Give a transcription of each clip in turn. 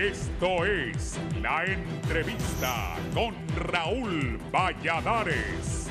Esto es La Entrevista con Raúl Valladares.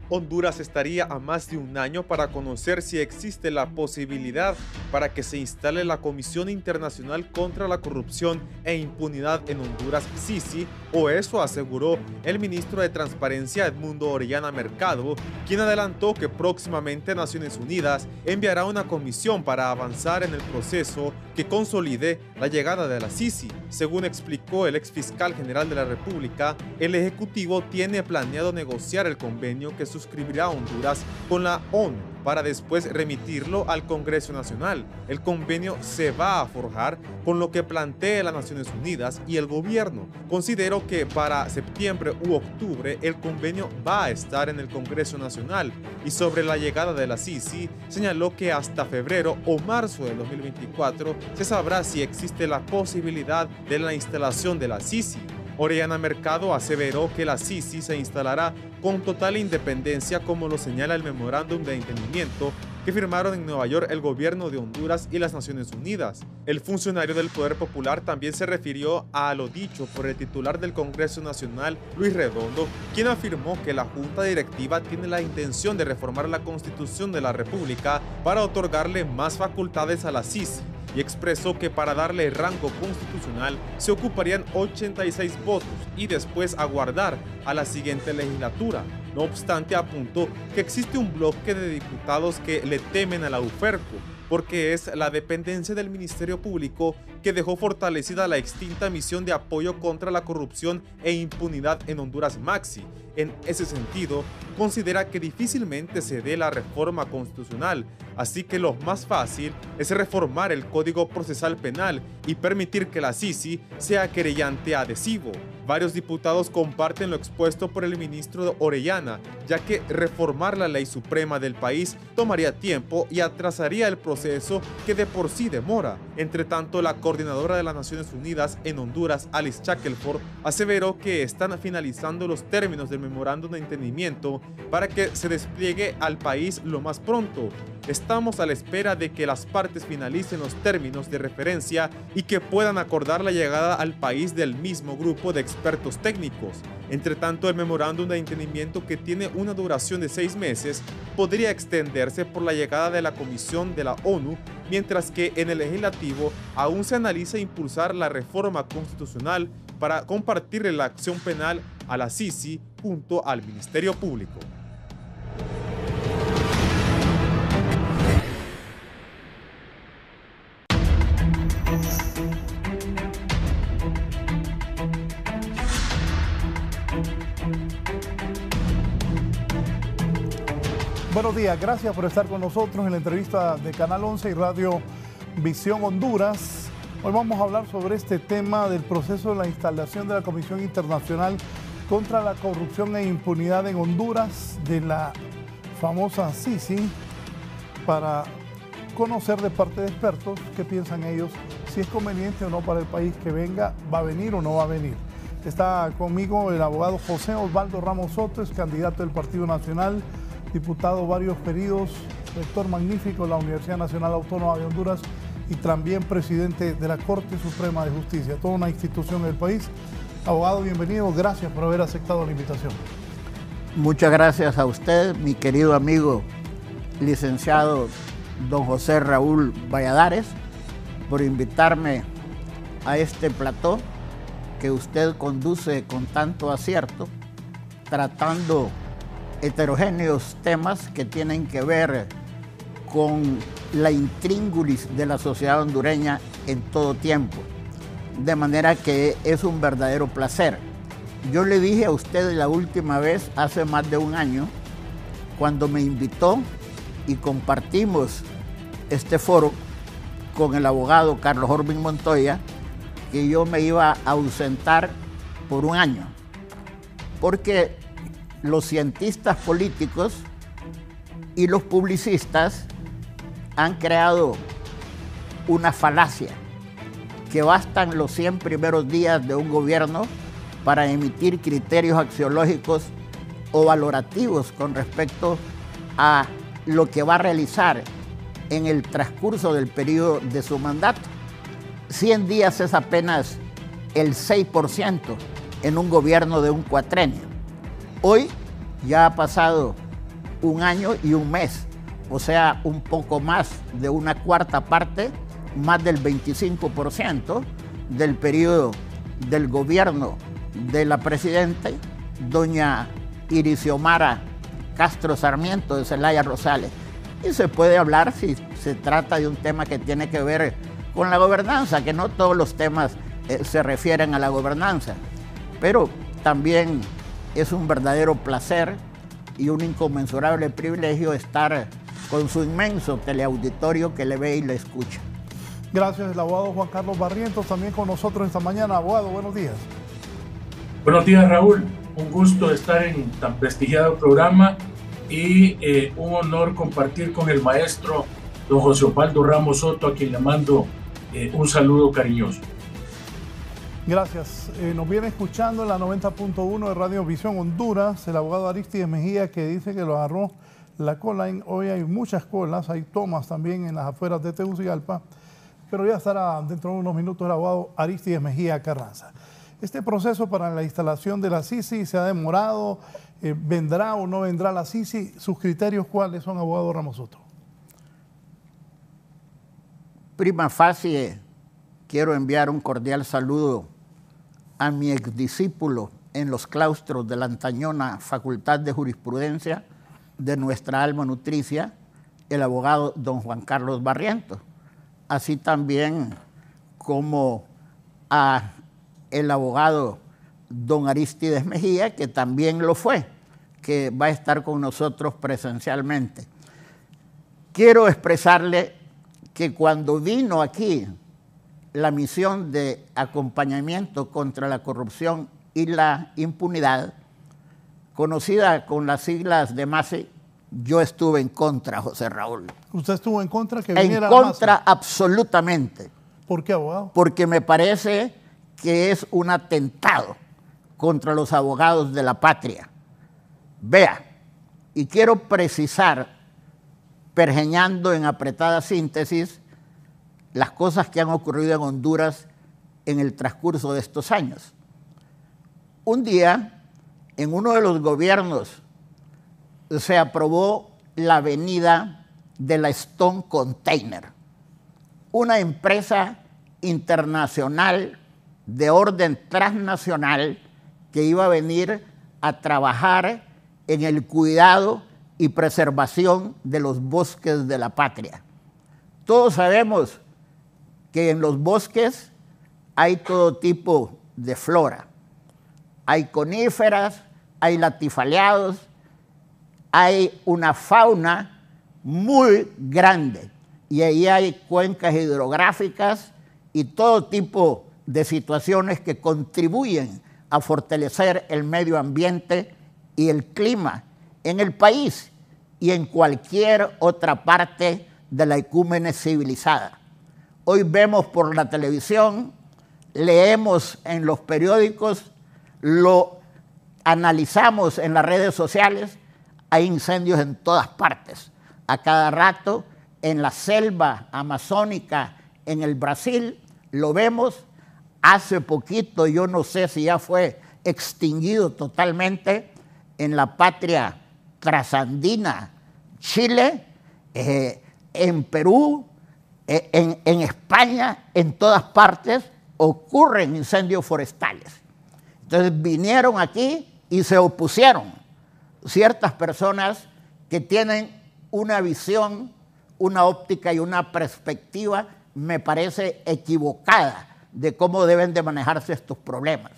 Honduras estaría a más de un año para conocer si existe la posibilidad para que se instale la Comisión Internacional contra la Corrupción e Impunidad en Honduras, CICI, o eso aseguró el ministro de Transparencia Edmundo Orellana Mercado, quien adelantó que próximamente Naciones Unidas enviará una comisión para avanzar en el proceso que consolide la llegada de la CICI. Según explicó el exfiscal general de la República, el Ejecutivo tiene planeado negociar el convenio que suscribirá Honduras con la ONU para después remitirlo al Congreso Nacional. El convenio se va a forjar con lo que plantee las Naciones Unidas y el gobierno. Considero que para septiembre u octubre el convenio va a estar en el Congreso Nacional, y sobre la llegada de la CICI señaló que hasta febrero o marzo de 2024 se sabrá si existe la posibilidad de la instalación de la CICI. Orellana Mercado aseveró que la CICI se instalará con total independencia, como lo señala el memorándum de entendimiento que firmaron en Nueva York el gobierno de Honduras y las Naciones Unidas. El funcionario del Poder Popular también se refirió a lo dicho por el titular del Congreso Nacional, Luis Redondo, quien afirmó que la Junta Directiva tiene la intención de reformar la Constitución de la República para otorgarle más facultades a la CICI, y expresó que para darle rango constitucional se ocuparían 86 votos y después aguardar a la siguiente legislatura. No obstante, apuntó que existe un bloque de diputados que le temen a la UFERCO, porque es la dependencia del Ministerio Público que dejó fortalecida la extinta misión de apoyo contra la corrupción e impunidad en Honduras, MAXI. En ese sentido, considera que difícilmente se dé la reforma constitucional, así que lo más fácil es reformar el Código Procesal Penal y permitir que la CICI sea querellante adhesivo. Varios diputados comparten lo expuesto por el ministro Orellana, ya que reformar la ley suprema del país tomaría tiempo y atrasaría el proceso que de por sí demora. Entre tanto, la coordinadora de las Naciones Unidas en Honduras, Alice Shackelford, aseveró que están finalizando los términos del memorándum de entendimiento para que se despliegue al país lo más pronto. Estamos a la espera de que las partes finalicen los términos de referencia y que puedan acordar la llegada al país del mismo grupo de expertos técnicos. Entre tanto, el memorándum de entendimiento, que tiene una duración de 6 meses, podría extenderse por la llegada de la Comisión de la ONU, mientras que en el legislativo aún se analiza impulsar la reforma constitucional para compartirle la acción penal a la CICI junto al Ministerio Público. Buenos días, gracias por estar con nosotros en la entrevista de Canal 11 y Radio Visión Honduras. Hoy vamos a hablar sobre este tema del proceso de la instalación de la Comisión Internacional contra la Corrupción e Impunidad en Honduras, de la famosa CICI, para conocer de parte de expertos qué piensan ellos, si es conveniente o no para el país que venga, va a venir o no va a venir. Está conmigo el abogado José Osvaldo Ramos Soto, es candidato del Partido Nacional, diputado varios periodos, rector magnífico de la Universidad Nacional Autónoma de Honduras y también presidente de la Corte Suprema de Justicia, toda una institución del país. Abogado, bienvenido, gracias por haber aceptado la invitación. Muchas gracias a usted, mi querido amigo licenciado don José Raúl Valladares, por invitarme a este plató que usted conduce con tanto acierto, tratando heterogéneos temas que tienen que ver con la intríngulis de la sociedad hondureña en todo tiempo. De manera que es un verdadero placer. Yo le dije a usted la última vez, hace más de un año, cuando me invitó y compartimos este foro con el abogado Carlos Orbin Montoya, que yo me iba a ausentar por un año, porque los cientistas políticos y los publicistas han creado una falacia, que bastan los 100 primeros días de un gobierno para emitir criterios axiológicos o valorativos con respecto a lo que va a realizar en el transcurso del periodo de su mandato. 100 días es apenas el 6% en un gobierno de un cuatrenio. Hoy ya ha pasado 1 año y 1 mes, o sea, un poco más de una cuarta parte, más del 25% del periodo del gobierno de la presidenta, doña Irixiomara Castro Sarmiento de Zelaya Rosales. Y se puede hablar si se trata de un tema que tiene que ver con la gobernanza, que no todos los temas se refieren a la gobernanza, pero también es un verdadero placer y un inconmensurable privilegio estar con su inmenso teleauditorio que le ve y le escucha. Gracias, el abogado Juan Carlos Barrientos, también con nosotros esta mañana. Abogado, buenos días. Buenos días, Raúl. Un gusto estar en tan prestigiado programa y un honor compartir con el maestro don José Osvaldo Ramos Soto, a quien le mando un saludo cariñoso. Gracias. Nos viene escuchando en la 90.1 de Radio Visión Honduras el abogado Aristides Mejía, que dice que lo agarró la cola. Hoy hay muchas colas, hay tomas también en las afueras de Tegucigalpa, pero ya estará dentro de unos minutos el abogado Aristides Mejía Carranza. Este proceso para la instalación de la CICI se ha demorado. ¿Vendrá o no vendrá la CICI? ¿Sus criterios cuáles son, abogado Ramos Soto? Prima facie, quiero enviar un cordial saludo a mi exdiscípulo en los claustros de la antañona Facultad de Jurisprudencia de nuestra alma nutricia, el abogado don Juan Carlos Barrientos, así también como a el abogado don Aristides Mejía, que también lo fue, que va a estar con nosotros presencialmente. Quiero expresarle que cuando vino aquí la misión de acompañamiento contra la corrupción y la impunidad, conocida con las siglas de MASI, yo estuve en contra, José Raúl. ¿Usted estuvo en contra que viniera En contra, absolutamente. ¿Por qué, abogado? Porque me parece que es un atentado contra los abogados de la patria. Vea, y quiero precisar, pergeñando en apretada síntesis, las cosas que han ocurrido en Honduras en el transcurso de estos años. Un día, en uno de los gobiernos, se aprobó la venida de la Stone Container, una empresa internacional de orden transnacional que iba a venir a trabajar en el cuidado y preservación de los bosques de la patria. Todos sabemos que en los bosques hay todo tipo de flora. Hay coníferas, hay latifoliados, hay una fauna muy grande y ahí hay cuencas hidrográficas y todo tipo de situaciones que contribuyen a fortalecer el medio ambiente y el clima en el país y en cualquier otra parte de la ecúmene civilizada. Hoy vemos por la televisión, leemos en los periódicos, lo analizamos en las redes sociales, hay incendios en todas partes. A cada rato, en la selva amazónica, en el Brasil, lo vemos. Hace poquito, yo no sé si ya fue extinguido totalmente, en la patria trasandina, Chile, en Perú, en España, en todas partes ocurren incendios forestales. Entonces vinieron aquí y se opusieron ciertas personas que tienen una visión, una óptica y una perspectiva, me parece equivocada, de cómo deben de manejarse estos problemas.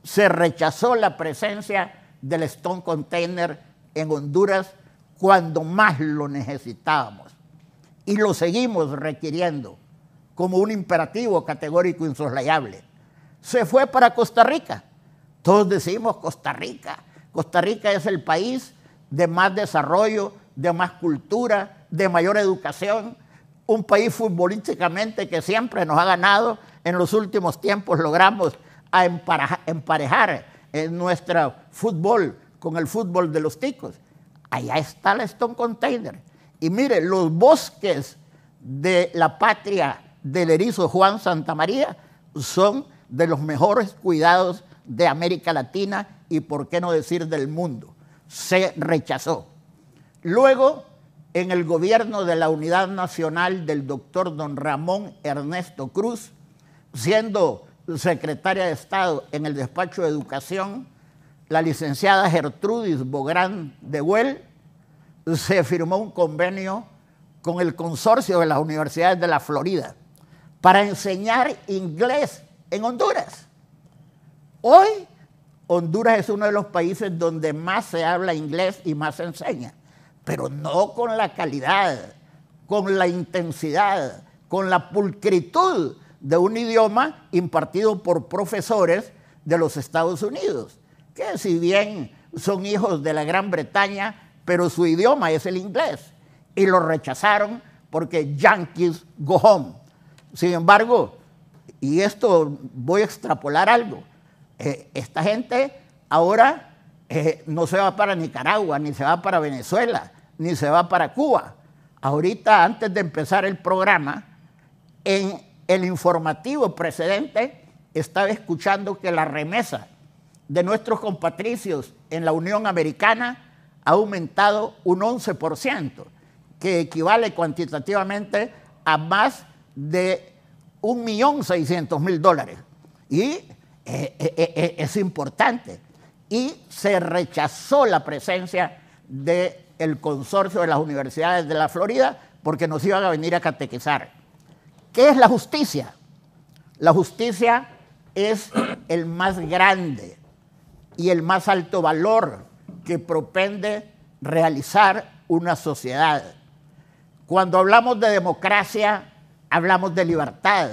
Se rechazó la presencia del Stone Container en Honduras cuando más lo necesitábamos. Y lo seguimos requiriendo como un imperativo categórico insoslayable. Se fue para Costa Rica. Todos decimos Costa Rica. Costa Rica es el país de más desarrollo, de más cultura, de mayor educación, un país futbolísticamente que siempre nos ha ganado. En los últimos tiempos logramos emparejar nuestro fútbol con el fútbol de los ticos. Allá está el Stone Container. Y mire, los bosques de la patria del erizo Juan Santamaría son de los mejores cuidados de América Latina y, por qué no decir, del mundo. Se rechazó. Luego, en el gobierno de la Unidad Nacional del doctor don Ramón Ernesto Cruz, siendo secretaria de Estado en el despacho de Educación, la licenciada Gertrudis Bográn de Güell, se firmó un convenio con el consorcio de las universidades de la Florida para enseñar inglés en Honduras. Hoy, Honduras es uno de los países donde más se habla inglés y más se enseña, pero no con la calidad, con la intensidad, con la pulcritud de un idioma impartido por profesores de los Estados Unidos, que si bien son hijos de la Gran Bretaña, pero su idioma es el inglés, y lo rechazaron porque yankees go home. Sin embargo, y esto voy a extrapolar algo, esta gente ahora no se va para Nicaragua, ni se va para Venezuela, ni se va para Cuba. Ahorita, antes de empezar el programa, en el informativo precedente estaba escuchando que la remesa de nuestros compatricios en la Unión Americana ha aumentado un 11%, que equivale cuantitativamente a más de $1.600.000. Y es importante. Y se rechazó la presencia del consorcio de las universidades de la Florida porque nos iban a venir a catequizar. ¿Qué es la justicia? La justicia es el más grande y el más alto valor que propende realizar una sociedad. Cuando hablamos de democracia, hablamos de libertad,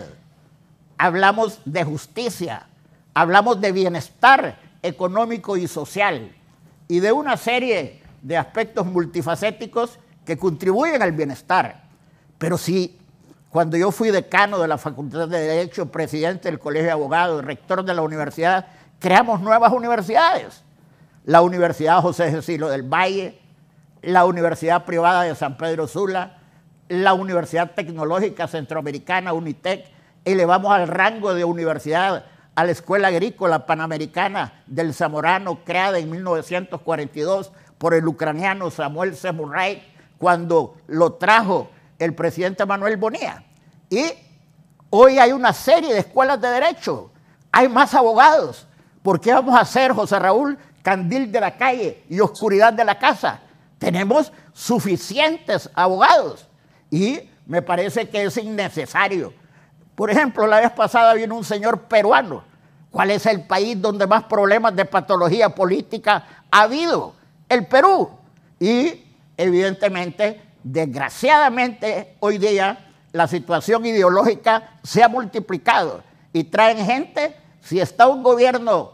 hablamos de justicia, hablamos de bienestar económico y social y de una serie de aspectos multifacéticos que contribuyen al bienestar. Pero sí, cuando yo fui decano de la Facultad de Derecho, presidente del Colegio de Abogados, rector de la universidad, creamos nuevas universidades. La Universidad José Cecilio del Valle, la Universidad Privada de San Pedro Sula, la Universidad Tecnológica Centroamericana, UNITEC, elevamos al rango de universidad a la Escuela Agrícola Panamericana del Zamorano, creada en 1942 por el ucraniano Samuel Semurray, cuando lo trajo el presidente Manuel Bonilla. Y hoy hay una serie de escuelas de derecho, hay más abogados. ¿Por qué vamos a hacer, José Raúl, candil de la calle y oscuridad de la casa? Tenemos suficientes abogados y me parece que es innecesario. Por ejemplo, la vez pasada vino un señor peruano. ¿Cuál es el país donde más problemas de patología política ha habido? El Perú. Y evidentemente, desgraciadamente, hoy día la situación ideológica se ha multiplicado y traen gente, si está un gobierno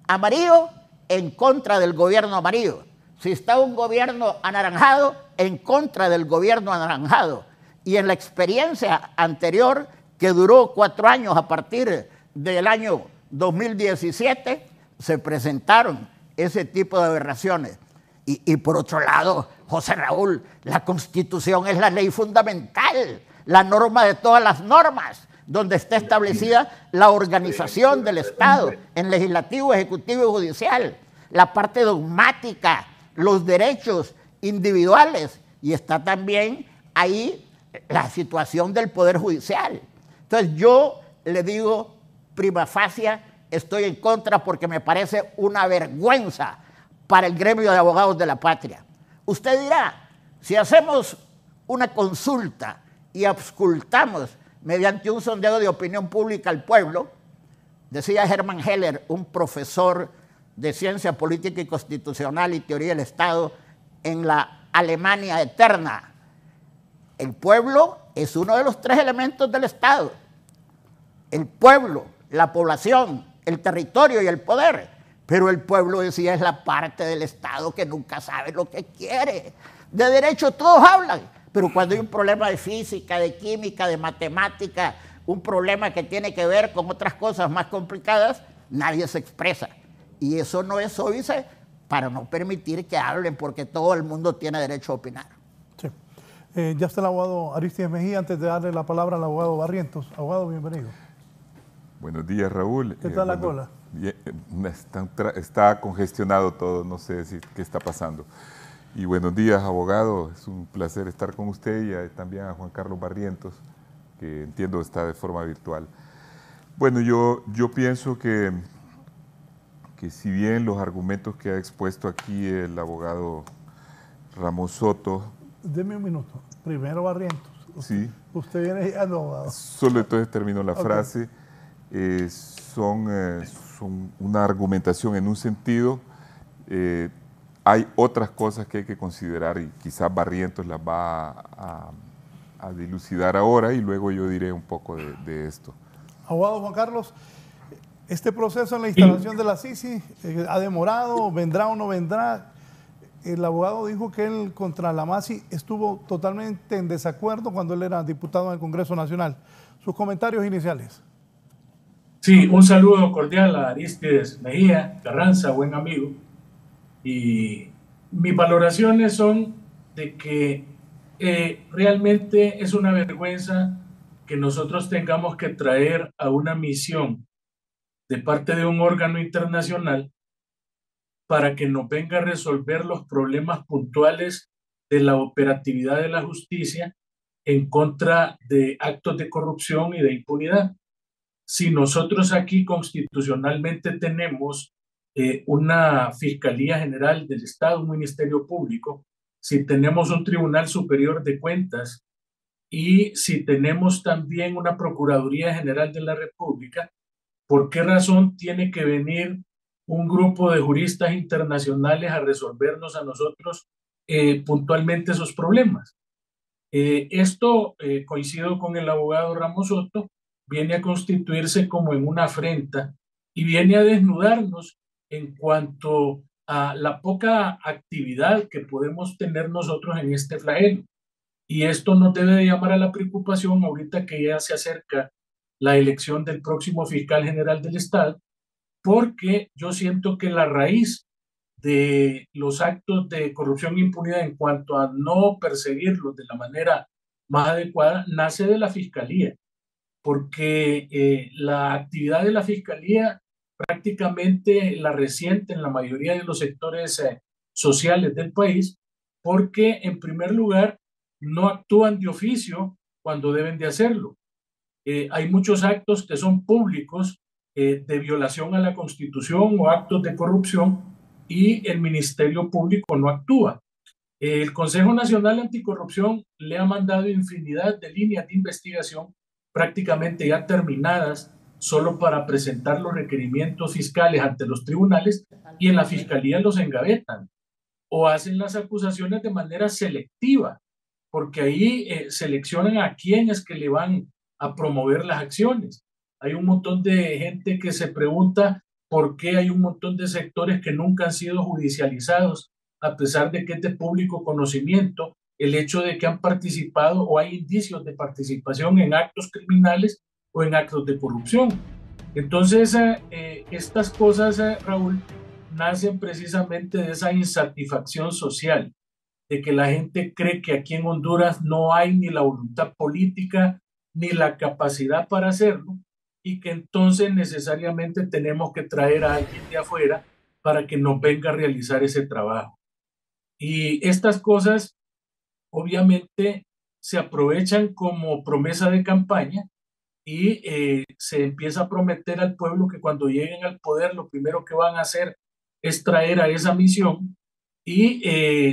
amarillo, en contra del gobierno amarillo. Si está un gobierno anaranjado, en contra del gobierno anaranjado. Y en la experiencia anterior, que duró 4 años a partir del año 2017, se presentaron ese tipo de aberraciones. Y por otro lado, José Raúl, la Constitución es la ley fundamental, la norma de todas las normas, donde está establecida la organización del Estado en legislativo, ejecutivo y judicial, la parte dogmática, los derechos individuales, y está también ahí la situación del Poder Judicial. Entonces yo le digo, prima facie, estoy en contra porque me parece una vergüenza para el gremio de abogados de la patria. Usted dirá, si hacemos una consulta y auscultamos mediante un sondeo de opinión pública al pueblo, decía Hermann Heller, un profesor de ciencia política y constitucional y teoría del Estado en la Alemania eterna, el pueblo es uno de los 3 elementos del Estado. El pueblo, la población, el territorio y el poder. Pero el pueblo, decía, es la parte del Estado que nunca sabe lo que quiere. De derecho todos hablan, pero cuando hay un problema de física, de química, de matemática, un problema que tiene que ver con otras cosas más complicadas, nadie se expresa. Y eso no es óbice para no permitir que hablen, porque todo el mundo tiene derecho a opinar. Sí. Ya está el abogado Aristides Mejía. Antes de darle la palabra al abogado Barrientos. Abogado, bienvenido. Buenos días, Raúl. ¿Qué tal la cola? Está congestionado todo, no sé qué está pasando. Y buenos días, abogado. Es un placer estar con usted y también a Juan Carlos Barrientos, que entiendo está de forma virtual. Bueno, yo pienso que si bien los argumentos que ha expuesto aquí el abogado Ramos Soto... Deme un minuto. Primero Barrientos. Sí. Usted viene llegando, abogado. Solo entonces termino la frase. Son una argumentación en un sentido. Hay otras cosas que hay que considerar y quizás Barrientos las va a dilucidar ahora y luego yo diré un poco de esto. Abogado Juan Carlos, este proceso en la instalación de la CICI ha demorado, vendrá o no vendrá. El abogado dijo que él contra la MASI estuvo totalmente en desacuerdo cuando él era diputado en el Congreso Nacional. Sus comentarios iniciales. Sí, un saludo cordial a Aristides Mejía Carranza, buen amigo. Y mis valoraciones son de que realmente es una vergüenza que nosotros tengamos que traer a una misión de parte de un órgano internacional para que nos venga a resolver los problemas puntuales de la operatividad de la justicia en contra de actos de corrupción y de impunidad. Si nosotros aquí constitucionalmente tenemos una Fiscalía General del Estado, un Ministerio Público, si tenemos un Tribunal Superior de Cuentas y si tenemos también una Procuraduría General de la República, ¿por qué razón tiene que venir un grupo de juristas internacionales a resolvernos a nosotros puntualmente esos problemas? Esto, coincido con el abogado Ramos Soto, viene a constituirse como en una afrenta y viene a desnudarnos en cuanto a la poca actividad que podemos tener nosotros en este flagelo. Y esto nos debe de llamar a la preocupación ahorita que ya se acerca la elección del próximo fiscal general del Estado, porque yo siento que la raíz de los actos de corrupción e impunidad en cuanto a no perseguirlos de la manera más adecuada nace de la Fiscalía, porque la actividad de la Fiscalía prácticamente la resiente en la mayoría de los sectores sociales del país, porque en primer lugar no actúan de oficio cuando deben de hacerlo. Hay muchos actos que son públicos de violación a la Constitución o actos de corrupción y el Ministerio Público no actúa. El Consejo Nacional Anticorrupción le ha mandado infinidad de líneas de investigación prácticamente ya terminadas solo para presentar los requerimientos fiscales ante los tribunales y en la Fiscalía los engavetan o hacen las acusaciones de manera selectiva, porque ahí seleccionan a quienes que le van a promover las acciones. Hay un montón de gente que se pregunta por qué hay un montón de sectores que nunca han sido judicializados, a pesar de que es de público conocimiento el hecho de que han participado o hay indicios de participación en actos criminales o en actos de corrupción. Entonces, estas cosas, Raúl, nacen precisamente de esa insatisfacción social, de que la gente cree que aquí en Honduras no hay ni la voluntad política ni la capacidad para hacerlo y que entonces necesariamente tenemos que traer a alguien de afuera para que nos venga a realizar ese trabajo. Y estas cosas obviamente se aprovechan como promesa de campaña y se empieza a prometer al pueblo que cuando lleguen al poder lo primero que van a hacer es traer a esa misión y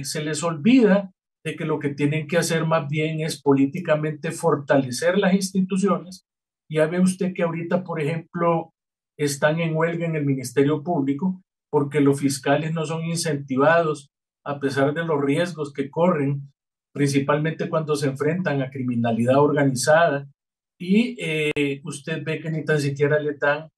se les olvida de que lo que tienen que hacer más bien es políticamente fortalecer las instituciones. Ya ve usted que ahorita, por ejemplo, están en huelga en el Ministerio Público porque los fiscales no son incentivados a pesar de los riesgos que corren, principalmente cuando se enfrentan a criminalidad organizada y usted ve que ni tan siquiera le dan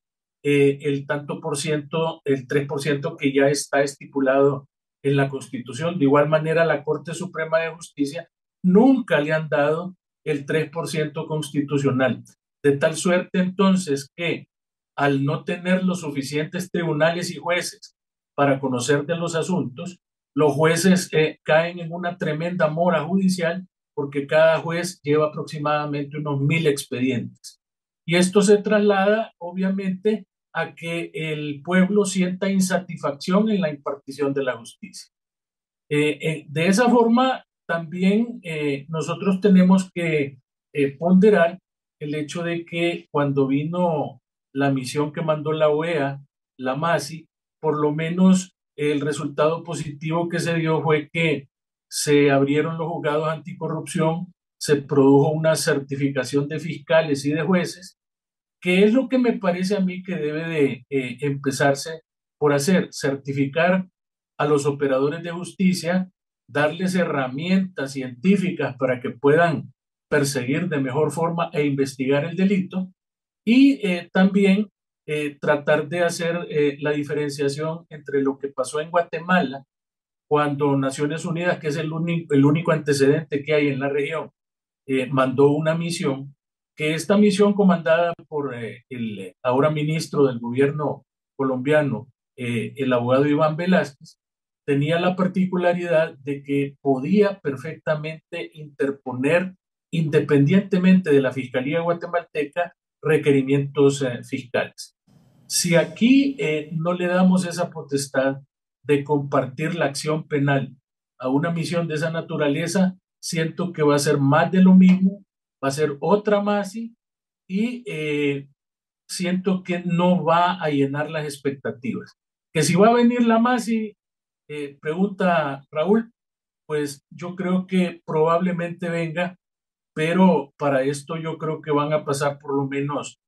el tanto por ciento, el 3% que ya está estipulado en la Constitución. De igual manera, la Corte Suprema de Justicia nunca le han dado el 3% constitucional. De tal suerte, entonces, que al no tener los suficientes tribunales y jueces para conocer de los asuntos, los jueces caen en una tremenda mora judicial porque cada juez lleva aproximadamente unos 1000 expedientes. Y esto se traslada, obviamente, a que el pueblo sienta insatisfacción en la impartición de la justicia. De esa forma, también nosotros tenemos que ponderar el hecho de que cuando vino la misión que mandó la OEA, la MASI, por lo menos el resultado positivo que se dio fue que se abrieron los juzgados anticorrupción, se produjo una certificación de fiscales y de jueces, que es lo que me parece a mí que debe de empezarse por hacer, certificar a los operadores de justicia, darles herramientas científicas para que puedan perseguir de mejor forma e investigar el delito, y también tratar de hacer la diferenciación entre lo que pasó en Guatemala cuando Naciones Unidas, que es el único antecedente que hay en la región, mandó una misión, que esta misión comandada por el ahora ministro del gobierno colombiano, el abogado Iván Velázquez, tenía la particularidad de que podía perfectamente interponer, independientemente de la Fiscalía guatemalteca, requerimientos fiscales. Si aquí no le damos esa potestad de compartir la acción penal a una misión de esa naturaleza, siento que va a ser más de lo mismo, va a ser otra MASI, y siento que no va a llenar las expectativas. Que si va a venir la MASI, pregunta Raúl, pues yo creo que probablemente venga, pero para esto yo creo que van a pasar por lo menos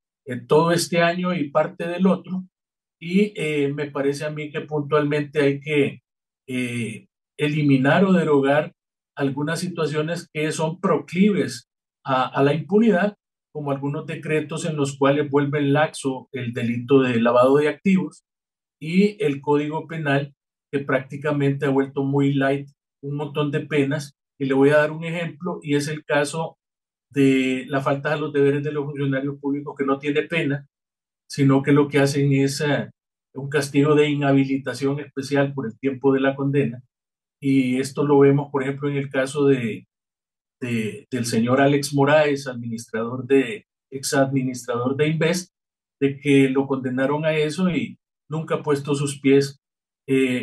todo este año y parte del otro, y me parece a mí que puntualmente hay que eliminar o derogar algunas situaciones que son proclives a la impunidad, como algunos decretos en los cuales vuelven laxo el delito de lavado de activos, y el Código Penal, que prácticamente ha vuelto muy light un montón de penas. Y le voy a dar un ejemplo, y es el caso de la falta a los deberes de los funcionarios públicos, que no tiene pena, sino que lo que hacen es un castigo de inhabilitación especial por el tiempo de la condena. Y esto lo vemos, por ejemplo, en el caso del señor Alex Moraes, exadministrador de Invest, de que lo condenaron a eso y nunca ha puesto sus pies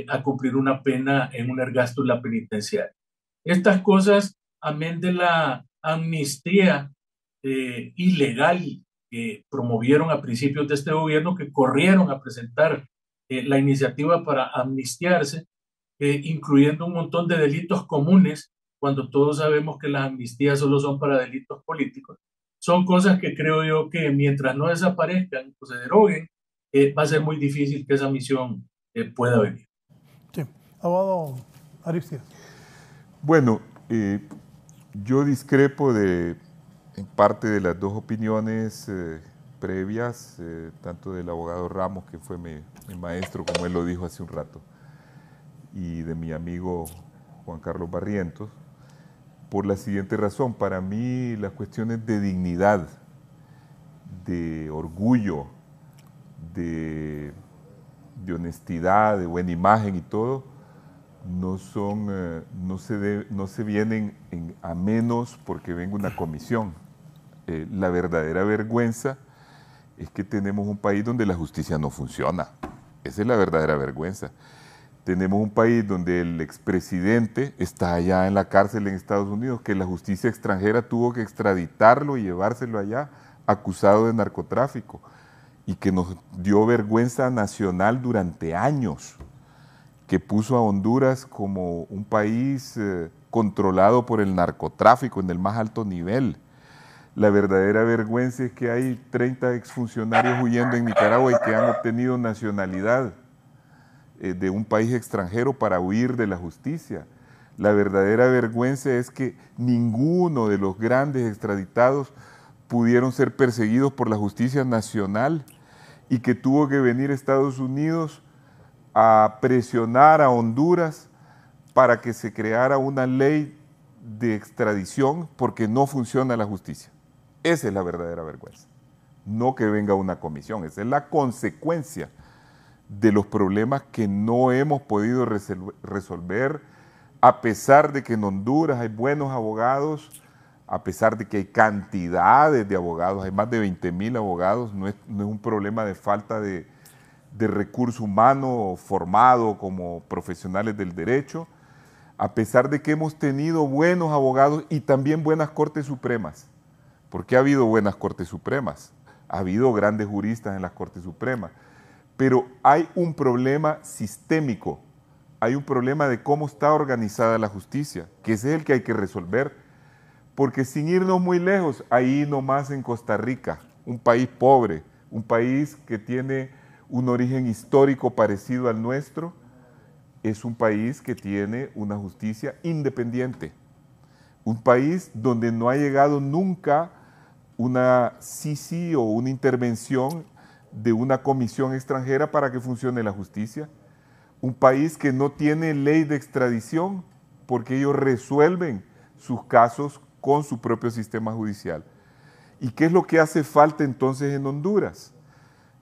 a cumplir una pena en un ergástula penitenciaria. Estas cosas, amén de la amnistía ilegal que promovieron a principios de este gobierno, que corrieron a presentar la iniciativa para amnistiarse, incluyendo un montón de delitos comunes, cuando todos sabemos que las amnistías solo son para delitos políticos. Son cosas que creo yo que mientras no desaparezcan o se deroguen, va a ser muy difícil que esa misión pueda venir. Sí. Abogado Aristides. Bueno, yo discrepo en parte de las dos opiniones previas, tanto del abogado Ramos, que fue mi maestro, como él lo dijo hace un rato, y de mi amigo Juan Carlos Barrientos, por la siguiente razón. Para mí las cuestiones de dignidad, de orgullo, de honestidad, de buena imagen y todo, no se vienen a menos porque venga una comisión. La verdadera vergüenza es que tenemos un país donde la justicia no funciona. Esa es la verdadera vergüenza. Tenemos un país donde el expresidente está allá en la cárcel en Estados Unidos, que la justicia extranjera tuvo que extraditarlo y llevárselo allá acusado de narcotráfico, y que nos dio vergüenza nacional durante años, que puso a Honduras como un país controlado por el narcotráfico en el más alto nivel. La verdadera vergüenza es que hay 30 exfuncionarios huyendo en Nicaragua y que han obtenido nacionalidad de un país extranjero para huir de la justicia. La verdadera vergüenza es que ninguno de los grandes extraditados pudieron ser perseguidos por la justicia nacional, y que tuvo que venir Estados Unidos a presionar a Honduras para que se creara una ley de extradición porque no funciona la justicia. Esa es la verdadera vergüenza. No que venga una comisión, esa es la consecuencia de los problemas que no hemos podido resolver a pesar de que en Honduras hay buenos abogados, a pesar de que hay cantidades de abogados, hay más de 20,000 abogados, no es un problema de falta de recurso humano formado como profesionales del derecho, a pesar de que hemos tenido buenos abogados y también buenas Cortes Supremas. ¿Por qué ha habido buenas Cortes Supremas? Ha habido grandes juristas en las Cortes Supremas, pero hay un problema sistémico, hay un problema de cómo está organizada la justicia, que ese es el que hay que resolver, porque sin irnos muy lejos, ahí nomás en Costa Rica, un país pobre, un país que tiene un origen histórico parecido al nuestro, es un país que tiene una justicia independiente, un país donde no ha llegado nunca una CICI o una intervención de una comisión extranjera para que funcione la justicia, un país que no tiene ley de extradición porque ellos resuelven sus casos con su propio sistema judicial. ¿Y qué es lo que hace falta entonces en Honduras?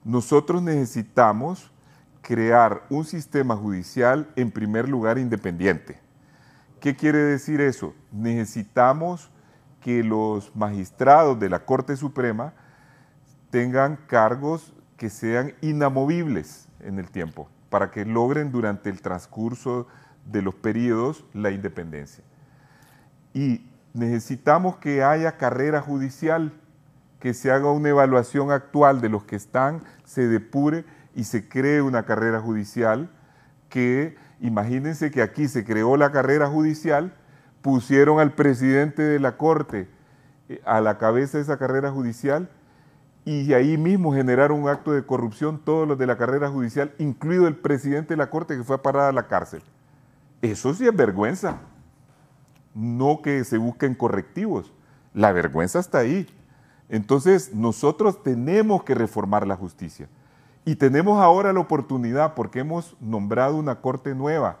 Nosotros necesitamos crear un sistema judicial, en primer lugar, independiente. ¿Qué quiere decir eso? Necesitamos que los magistrados de la Corte Suprema tengan cargos que sean inamovibles en el tiempo, para que logren durante el transcurso de los periodos la independencia. Y necesitamos que haya carrera judicial, que se haga una evaluación actual de los que están, se depure y se cree una carrera judicial que, imagínense que aquí se creó la carrera judicial, pusieron al presidente de la Corte a la cabeza de esa carrera judicial y ahí mismo generaron un acto de corrupción todos los de la carrera judicial, incluido el presidente de la Corte que fue a parar a la cárcel. Eso sí es vergüenza, no que se busquen correctivos, la vergüenza está ahí. Entonces nosotros tenemos que reformar la justicia. Y tenemos ahora la oportunidad porque hemos nombrado una corte nueva.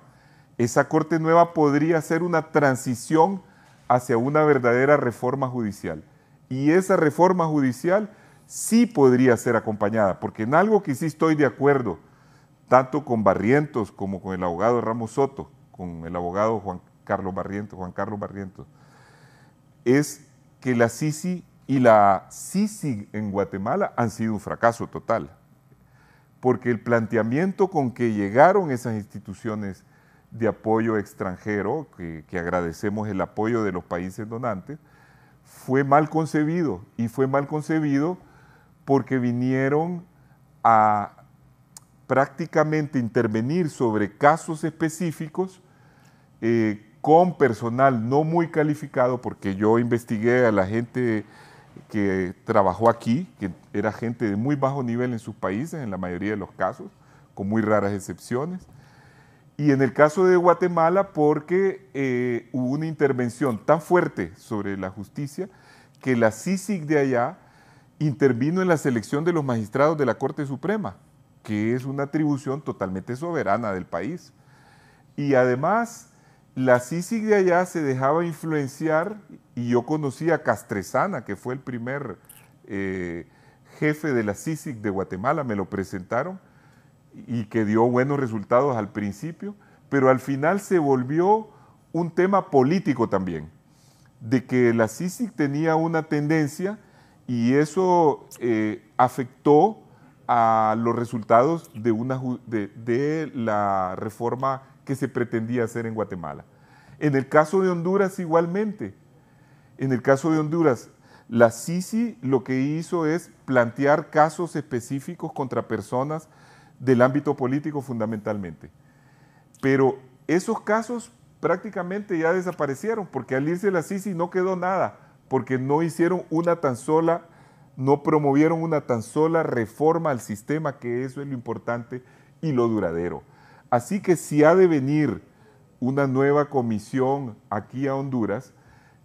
Esa corte nueva podría ser una transición hacia una verdadera reforma judicial. Y esa reforma judicial sí podría ser acompañada, porque en algo que sí estoy de acuerdo, tanto con Barrientos como con el abogado Ramos Soto, con el abogado Juan Carlos Barrientos, es que la CICI y la CICIG en Guatemala han sido un fracaso total. Porque el planteamiento con que llegaron esas instituciones de apoyo extranjero, que agradecemos el apoyo de los países donantes, fue mal concebido, y fue mal concebido porque vinieron a prácticamente intervenir sobre casos específicos con personal no muy calificado, porque yo investigué a la gente que trabajó aquí, que era gente de muy bajo nivel en sus países, en la mayoría de los casos, con muy raras excepciones. Y en el caso de Guatemala, porque hubo una intervención tan fuerte sobre la justicia que la CICIG de allá intervino en la selección de los magistrados de la Corte Suprema, que es una atribución totalmente soberana del país. Y además, la CICIG de allá se dejaba influenciar, y yo conocí a Castresana, que fue el primer jefe de la CICIG de Guatemala, me lo presentaron, y que dio buenos resultados al principio, pero al final se volvió un tema político también, de que la CICIG tenía una tendencia y eso afectó a los resultados de la reforma que se pretendía hacer en Guatemala. En el caso de Honduras igualmente. En el caso de Honduras, la CICI lo que hizo es plantear casos específicos contra personas del ámbito político fundamentalmente. Pero esos casos prácticamente ya desaparecieron, porque al irse la CICI no quedó nada, porque no hicieron no promovieron una tan sola reforma al sistema, que eso es lo importante y lo duradero. Así que si ha de venir una nueva comisión aquí a Honduras,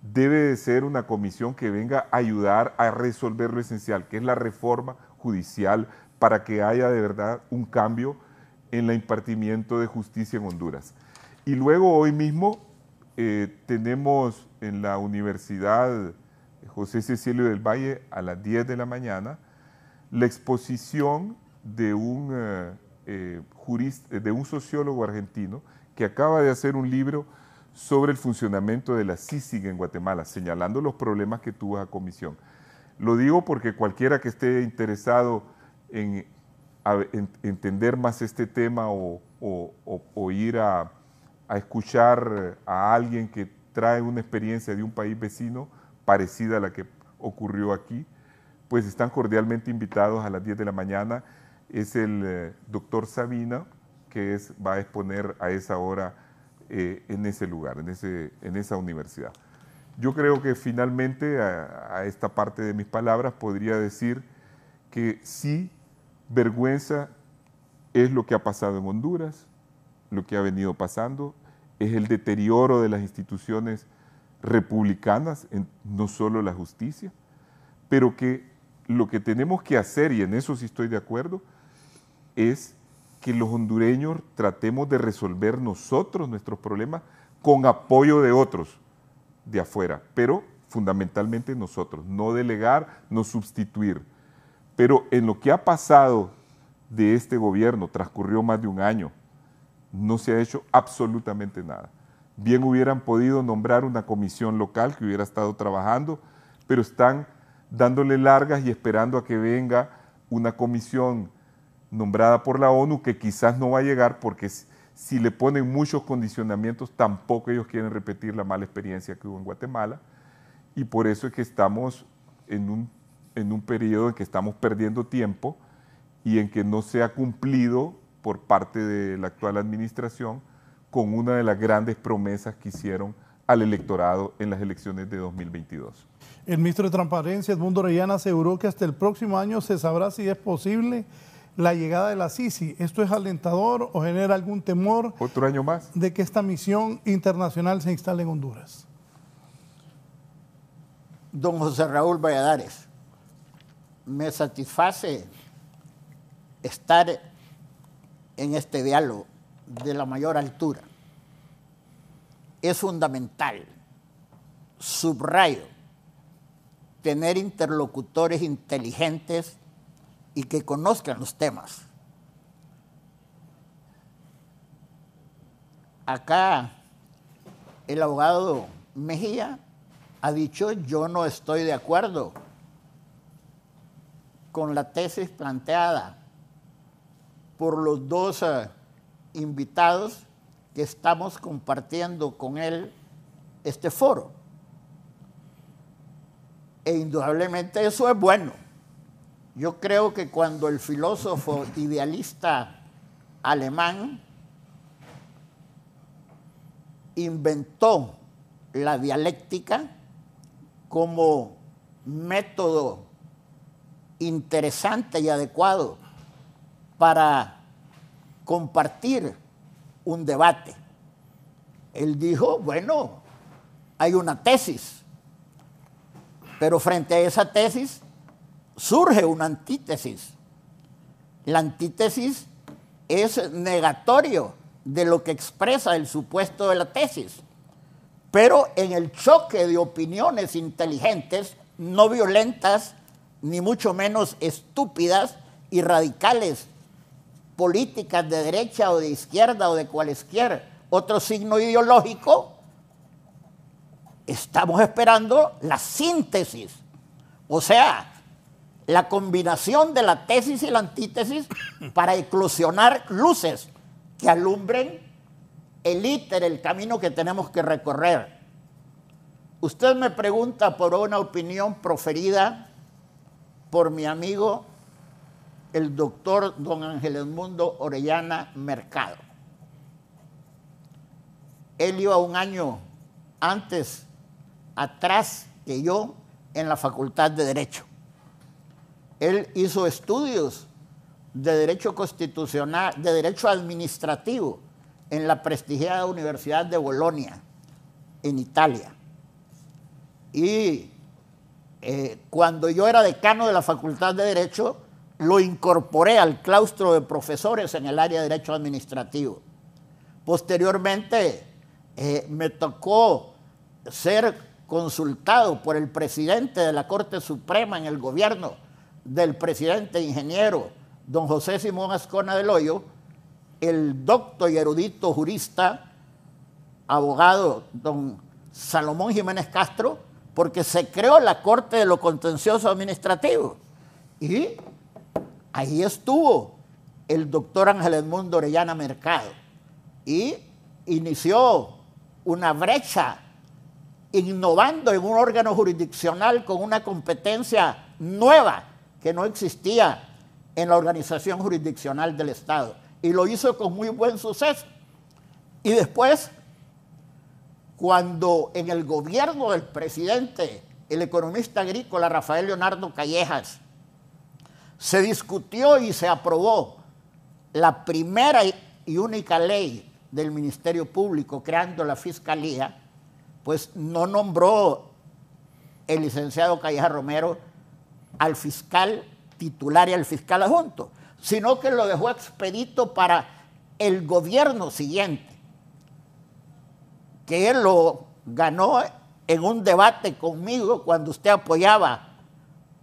debe de ser una comisión que venga a ayudar a resolver lo esencial, que es la reforma judicial, para que haya de verdad un cambio en el impartimiento de justicia en Honduras. Y luego hoy mismo tenemos en la Universidad José Cecilio del Valle a las 10 de la mañana la exposición de un sociólogo argentino que acaba de hacer un libro sobre el funcionamiento de la CICIG en Guatemala, señalando los problemas que tuvo la comisión. Lo digo porque cualquiera que esté interesado en entender más este tema o ir a escuchar a alguien que trae una experiencia de un país vecino parecida a la que ocurrió aquí, pues están cordialmente invitados a las 10 de la mañana. Es el doctor Sabina, que va a exponer a esa hora en ese lugar, en esa universidad. Yo creo que finalmente a esta parte de mis palabras podría decir que sí, vergüenza es lo que ha pasado en Honduras, lo que ha venido pasando, es el deterioro de las instituciones republicanas, no solo la justicia, pero que lo que tenemos que hacer, y en eso sí estoy de acuerdo, es que los hondureños tratemos de resolver nosotros nuestros problemas con apoyo de otros de afuera, pero fundamentalmente nosotros, no delegar, no sustituir. Pero en lo que ha pasado de este gobierno, transcurrió más de un año, no se ha hecho absolutamente nada. Bien hubieran podido nombrar una comisión local que hubiera estado trabajando, pero están dándole largas y esperando a que venga una comisión nombrada por la ONU que quizás no va a llegar porque si le ponen muchos condicionamientos tampoco ellos quieren repetir la mala experiencia que hubo en Guatemala, y por eso es que estamos en un periodo en que estamos perdiendo tiempo y en que no se ha cumplido por parte de la actual administración con una de las grandes promesas que hicieron al electorado en las elecciones de 2022. El ministro de Transparencia, Edmundo Orellana, aseguró que hasta el próximo año se sabrá si es posible la llegada de la CICI. ¿Esto es alentador o genera algún temor? ¿Otro año más? De que esta misión internacional se instale en Honduras. Don José Raúl Valladares, me satisface estar en este diálogo de la mayor altura. Es fundamental, subrayo, tener interlocutores inteligentes y que conozcan los temas. Acá el abogado Mejía ha dicho: yo no estoy de acuerdo con la tesis planteada por los dos invitados que estamos compartiendo con él este foro. E indudablemente eso es bueno. Yo creo que cuando el filósofo idealista alemán inventó la dialéctica como método interesante y adecuado para compartir un debate, él dijo: bueno, hay una tesis, pero frente a esa tesis surge una antítesis. La antítesis es negatorio de lo que expresa el supuesto de la tesis, pero en el choque de opiniones inteligentes, no violentas, ni mucho menos estúpidas y radicales, políticas de derecha o de izquierda o de cualquier otro signo ideológico, estamos esperando la síntesis, o sea, la combinación de la tesis y la antítesis para eclosionar luces que alumbren el íter, el camino que tenemos que recorrer. Usted me pregunta por una opinión proferida por mi amigo el doctor don Ángel Edmundo Orellana Mercado. Él iba un año atrás que yo en la Facultad de Derecho. Él hizo estudios de Derecho Constitucional, de Derecho Administrativo en la prestigiada Universidad de Bolonia, en Italia. Y cuando yo era decano de la Facultad de Derecho, lo incorporé al claustro de profesores en el área de Derecho Administrativo. Posteriormente, me tocó ser consultado por el presidente de la Corte Suprema en el gobierno del presidente ingeniero don José Simón Ascona del Hoyo, el docto y erudito jurista abogado don Salomón Jiménez Castro, porque se creó la Corte de lo Contencioso Administrativo. Y ahí estuvo el doctor Ángel Edmundo Orellana Mercado y inició una brecha innovando en un órgano jurisdiccional con una competencia nueva que no existía en la organización jurisdiccional del Estado. Y lo hizo con muy buen suceso. Y después, cuando en el gobierno del presidente, el economista agrícola Rafael Leonardo Callejas, se discutió y se aprobó la primera y única ley del Ministerio Público creando la Fiscalía, pues no nombró el licenciado Callejas Romero al fiscal titular y al fiscal adjunto, sino que lo dejó expedito para el gobierno siguiente, que él lo ganó en un debate conmigo cuando usted apoyaba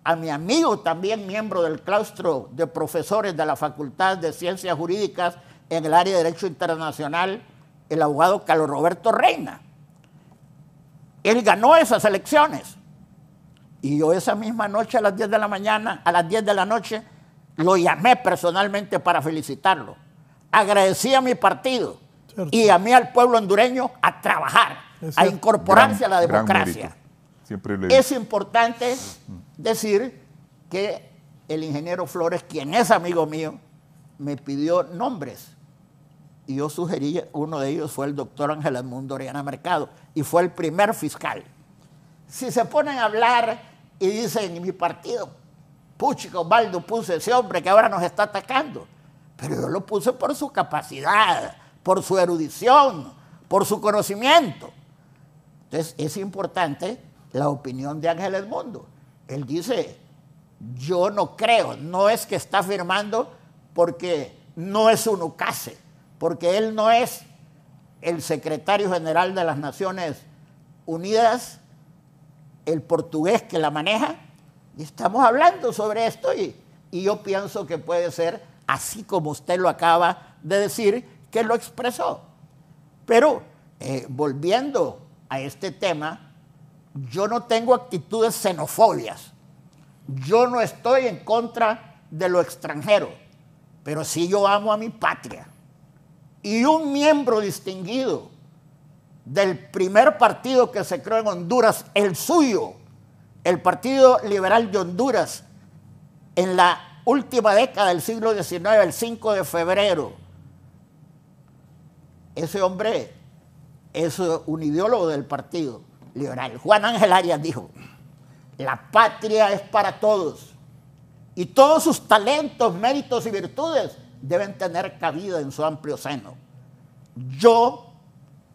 a mi amigo, también miembro del claustro de profesores de la Facultad de Ciencias Jurídicas en el área de Derecho Internacional, el abogado Carlos Roberto Reina. Él ganó esas elecciones. Y yo esa misma noche a las 10 de la mañana, a las 10 de la noche, lo llamé personalmente para felicitarlo. Agradecí a mi partido y a mí al pueblo hondureño a trabajar, a incorporarse a la democracia. Es importante decir que el ingeniero Flores, quien es amigo mío, me pidió nombres. Y yo sugerí, uno de ellos fue el doctor Ángel Edmundo Orellana Mercado, y fue el primer fiscal. Si se ponen a hablar y dicen, mi partido, puchica, Osvaldo puso ese hombre que ahora nos está atacando, pero yo lo puse por su capacidad, por su erudición, por su conocimiento. Entonces es importante la opinión de Ángel Edmundo. Él dice, yo no creo, no es que está afirmando porque no es un ucase, porque él no es el secretario general de las Naciones Unidas, el portugués que la maneja, y estamos hablando sobre esto y yo pienso que puede ser así como usted lo acaba de decir, que lo expresó. Pero volviendo a este tema, yo no tengo actitudes xenofobias. Yo no estoy en contra de lo extranjero, pero sí yo amo a mi patria. Y un miembro distinguido del primer partido que se creó en Honduras, el suyo, el Partido Liberal de Honduras, en la última década del siglo XIX, el 5 de febrero, ese hombre es un ideólogo del Partido Liberal. Juan Ángel Arias dijo, la patria es para todos y todos sus talentos, méritos y virtudes deben tener cabida en su amplio seno. Yo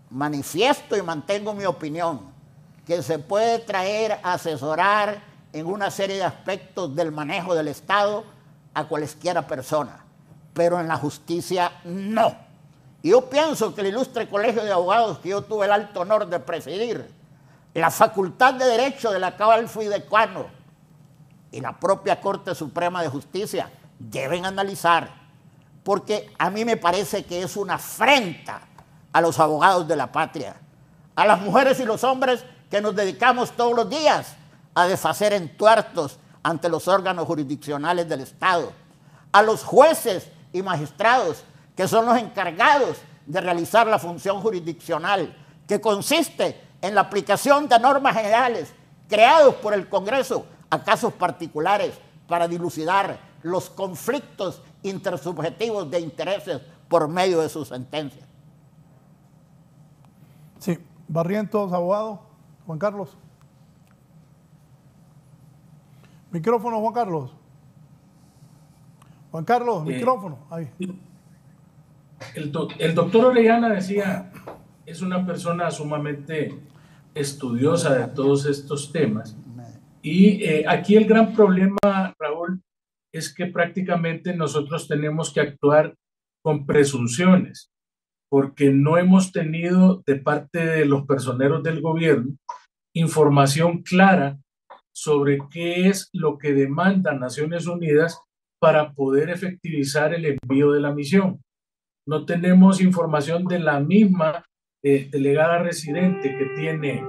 manifiesto y mantengo mi opinión que se puede traer a asesorar en una serie de aspectos del manejo del Estado a cualesquiera persona, pero en la justicia no. Y yo pienso que el ilustre colegio de abogados que yo tuve el alto honor de presidir, la Facultad de Derecho de la cual fui decano y la propia Corte Suprema de Justicia deben analizar, porque a mí me parece que es una afrenta a los abogados de la patria, a las mujeres y los hombres que nos dedicamos todos los días a deshacer entuertos ante los órganos jurisdiccionales del Estado, a los jueces y magistrados que son los encargados de realizar la función jurisdiccional, que consiste en la aplicación de normas generales creados por el Congreso a casos particulares para dilucidar los conflictos intersubjetivos de intereses por medio de sus sentencias. Sí, Barrientos, abogado. Juan Carlos. Micrófono, Juan Carlos. Juan Carlos, micrófono. Ahí. El doctor Orellana decía, es una persona sumamente estudiosa de todos estos temas. Y aquí el gran problema, Raúl, es que prácticamente nosotros tenemos que actuar con presunciones, porque no hemos tenido de parte de los personeros del gobierno información clara sobre qué es lo que demanda Naciones Unidas para poder efectivizar el envío de la misión. No tenemos información de la misma delegada residente que tiene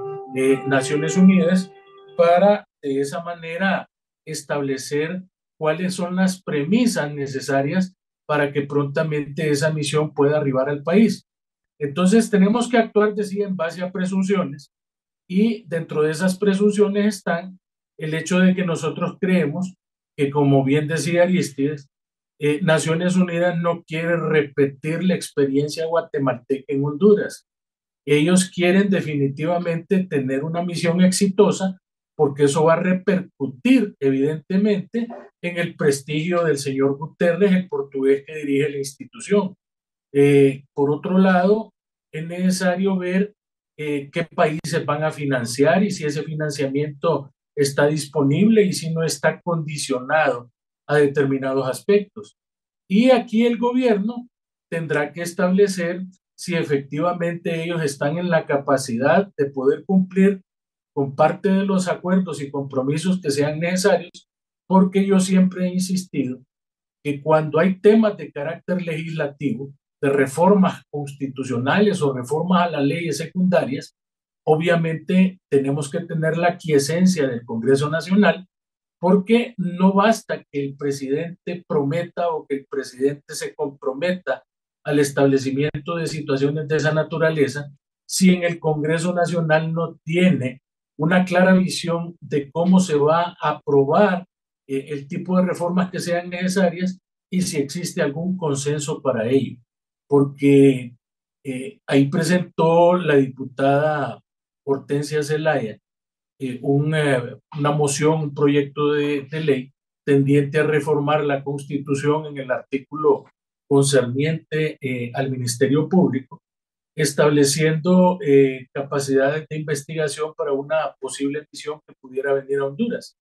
Naciones Unidas, para de esa manera establecer cuáles son las premisas necesarias para que prontamente esa misión pueda arribar al país. Entonces tenemos que actuar, decía, en base a presunciones, y dentro de esas presunciones están el hecho de que nosotros creemos que, como bien decía Aristides, Naciones Unidas no quiere repetir la experiencia guatemalteca en Honduras. Ellos quieren definitivamente tener una misión exitosa, porque eso va a repercutir evidentemente en el prestigio del señor Guterres, el portugués que dirige la institución. Por otro lado, es necesario ver qué países van a financiar y si ese financiamiento está disponible y si no está condicionado a determinados aspectos. Y aquí el gobierno tendrá que establecer si efectivamente ellos están en la capacidad de poder cumplir con parte de los acuerdos y compromisos que sean necesarios, porque yo siempre he insistido que cuando hay temas de carácter legislativo, de reformas constitucionales o reformas a las leyes secundarias, obviamente tenemos que tener la quiesencia del Congreso Nacional, porque no basta que el presidente prometa o que el presidente se comprometa al establecimiento de situaciones de esa naturaleza si en el Congreso Nacional no tiene una clara visión de cómo se va a aprobar el tipo de reformas que sean necesarias y si existe algún consenso para ello. Porque ahí presentó la diputada Hortensia Zelaya una moción, un proyecto de ley tendiente a reformar la Constitución en el artículo concerniente al Ministerio Público, estableciendo capacidades de investigación para una posible misión que pudiera venir a Honduras.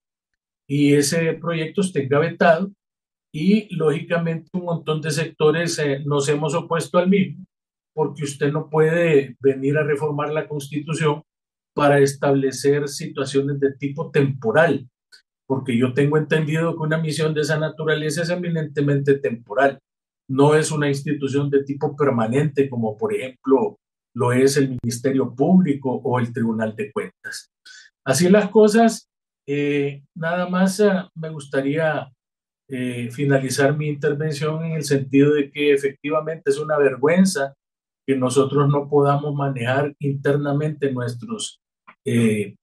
Y ese proyecto está engavetado y, lógicamente, un montón de sectores nos hemos opuesto al mismo, porque usted no puede venir a reformar la Constitución para establecer situaciones de tipo temporal, porque yo tengo entendido que una misión de esa naturaleza es eminentemente temporal, no es una institución de tipo permanente como por ejemplo lo es el Ministerio Público o el Tribunal de Cuentas. Así las cosas, nada más me gustaría finalizar mi intervención en el sentido de que efectivamente es una vergüenza que nosotros no podamos manejar internamente nuestros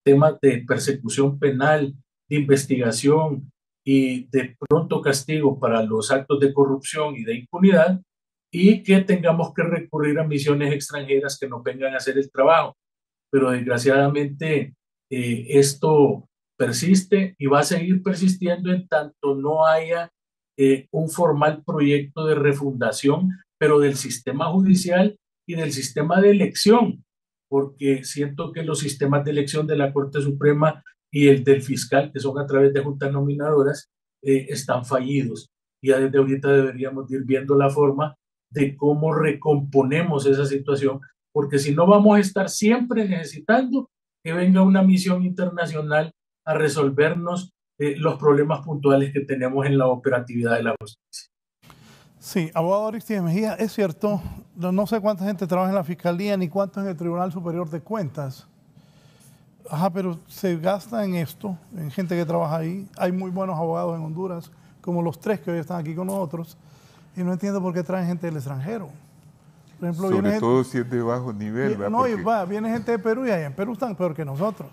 temas de persecución penal, de investigación y de pronto castigo para los actos de corrupción y de impunidad, y que tengamos que recurrir a misiones extranjeras que nos vengan a hacer el trabajo. Pero desgraciadamente esto persiste y va a seguir persistiendo en tanto no haya un formal proyecto de refundación, pero del sistema judicial y del sistema de elección, porque siento que los sistemas de elección de la Corte Suprema y el del fiscal, que son a través de juntas nominadoras, están fallidos. Ya desde ahorita deberíamos ir viendo la forma de cómo recomponemos esa situación, porque si no vamos a estar siempre necesitando que venga una misión internacional a resolvernos los problemas puntuales que tenemos en la operatividad de la justicia. Sí, abogado Aristides Mejía, es cierto, no sé cuánta gente trabaja en la Fiscalía ni cuánto en el Tribunal Superior de Cuentas. Ajá, pero se gasta en esto, en gente que trabaja ahí. Hay muy buenos abogados en Honduras, como los tres que hoy están aquí con nosotros, y no entiendo por qué traen gente del extranjero. Por ejemplo, sobre todo si es de bajo nivel. ¿verdad? No, porque viene gente de Perú y allá en Perú están peor que nosotros.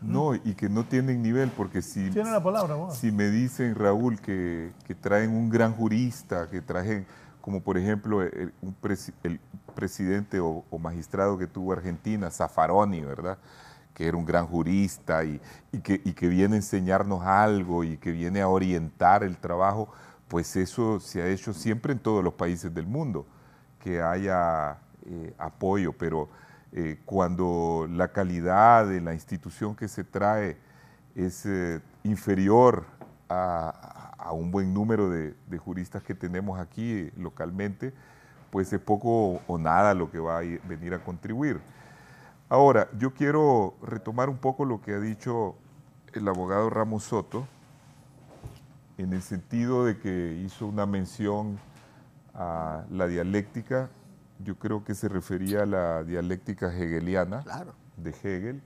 No, y que no tienen nivel, porque si, tiene la palabra, si me dicen, Raúl, que traen un gran jurista, que traen, como por ejemplo el presidente o magistrado que tuvo Argentina, Zaffaroni, ¿verdad?, que era un gran jurista y que viene a enseñarnos algo y que viene a orientar el trabajo, pues eso se ha hecho siempre en todos los países del mundo, que haya apoyo, pero cuando la calidad de la institución que se trae es inferior a un buen número de juristas que tenemos aquí localmente, pues es poco o nada lo que va a venir a contribuir. Ahora, yo quiero retomar un poco lo que ha dicho el abogado Ramos Soto, en el sentido de que hizo una mención a la dialéctica yo creo que se refería a la dialéctica hegeliana, Claro. de Hegel,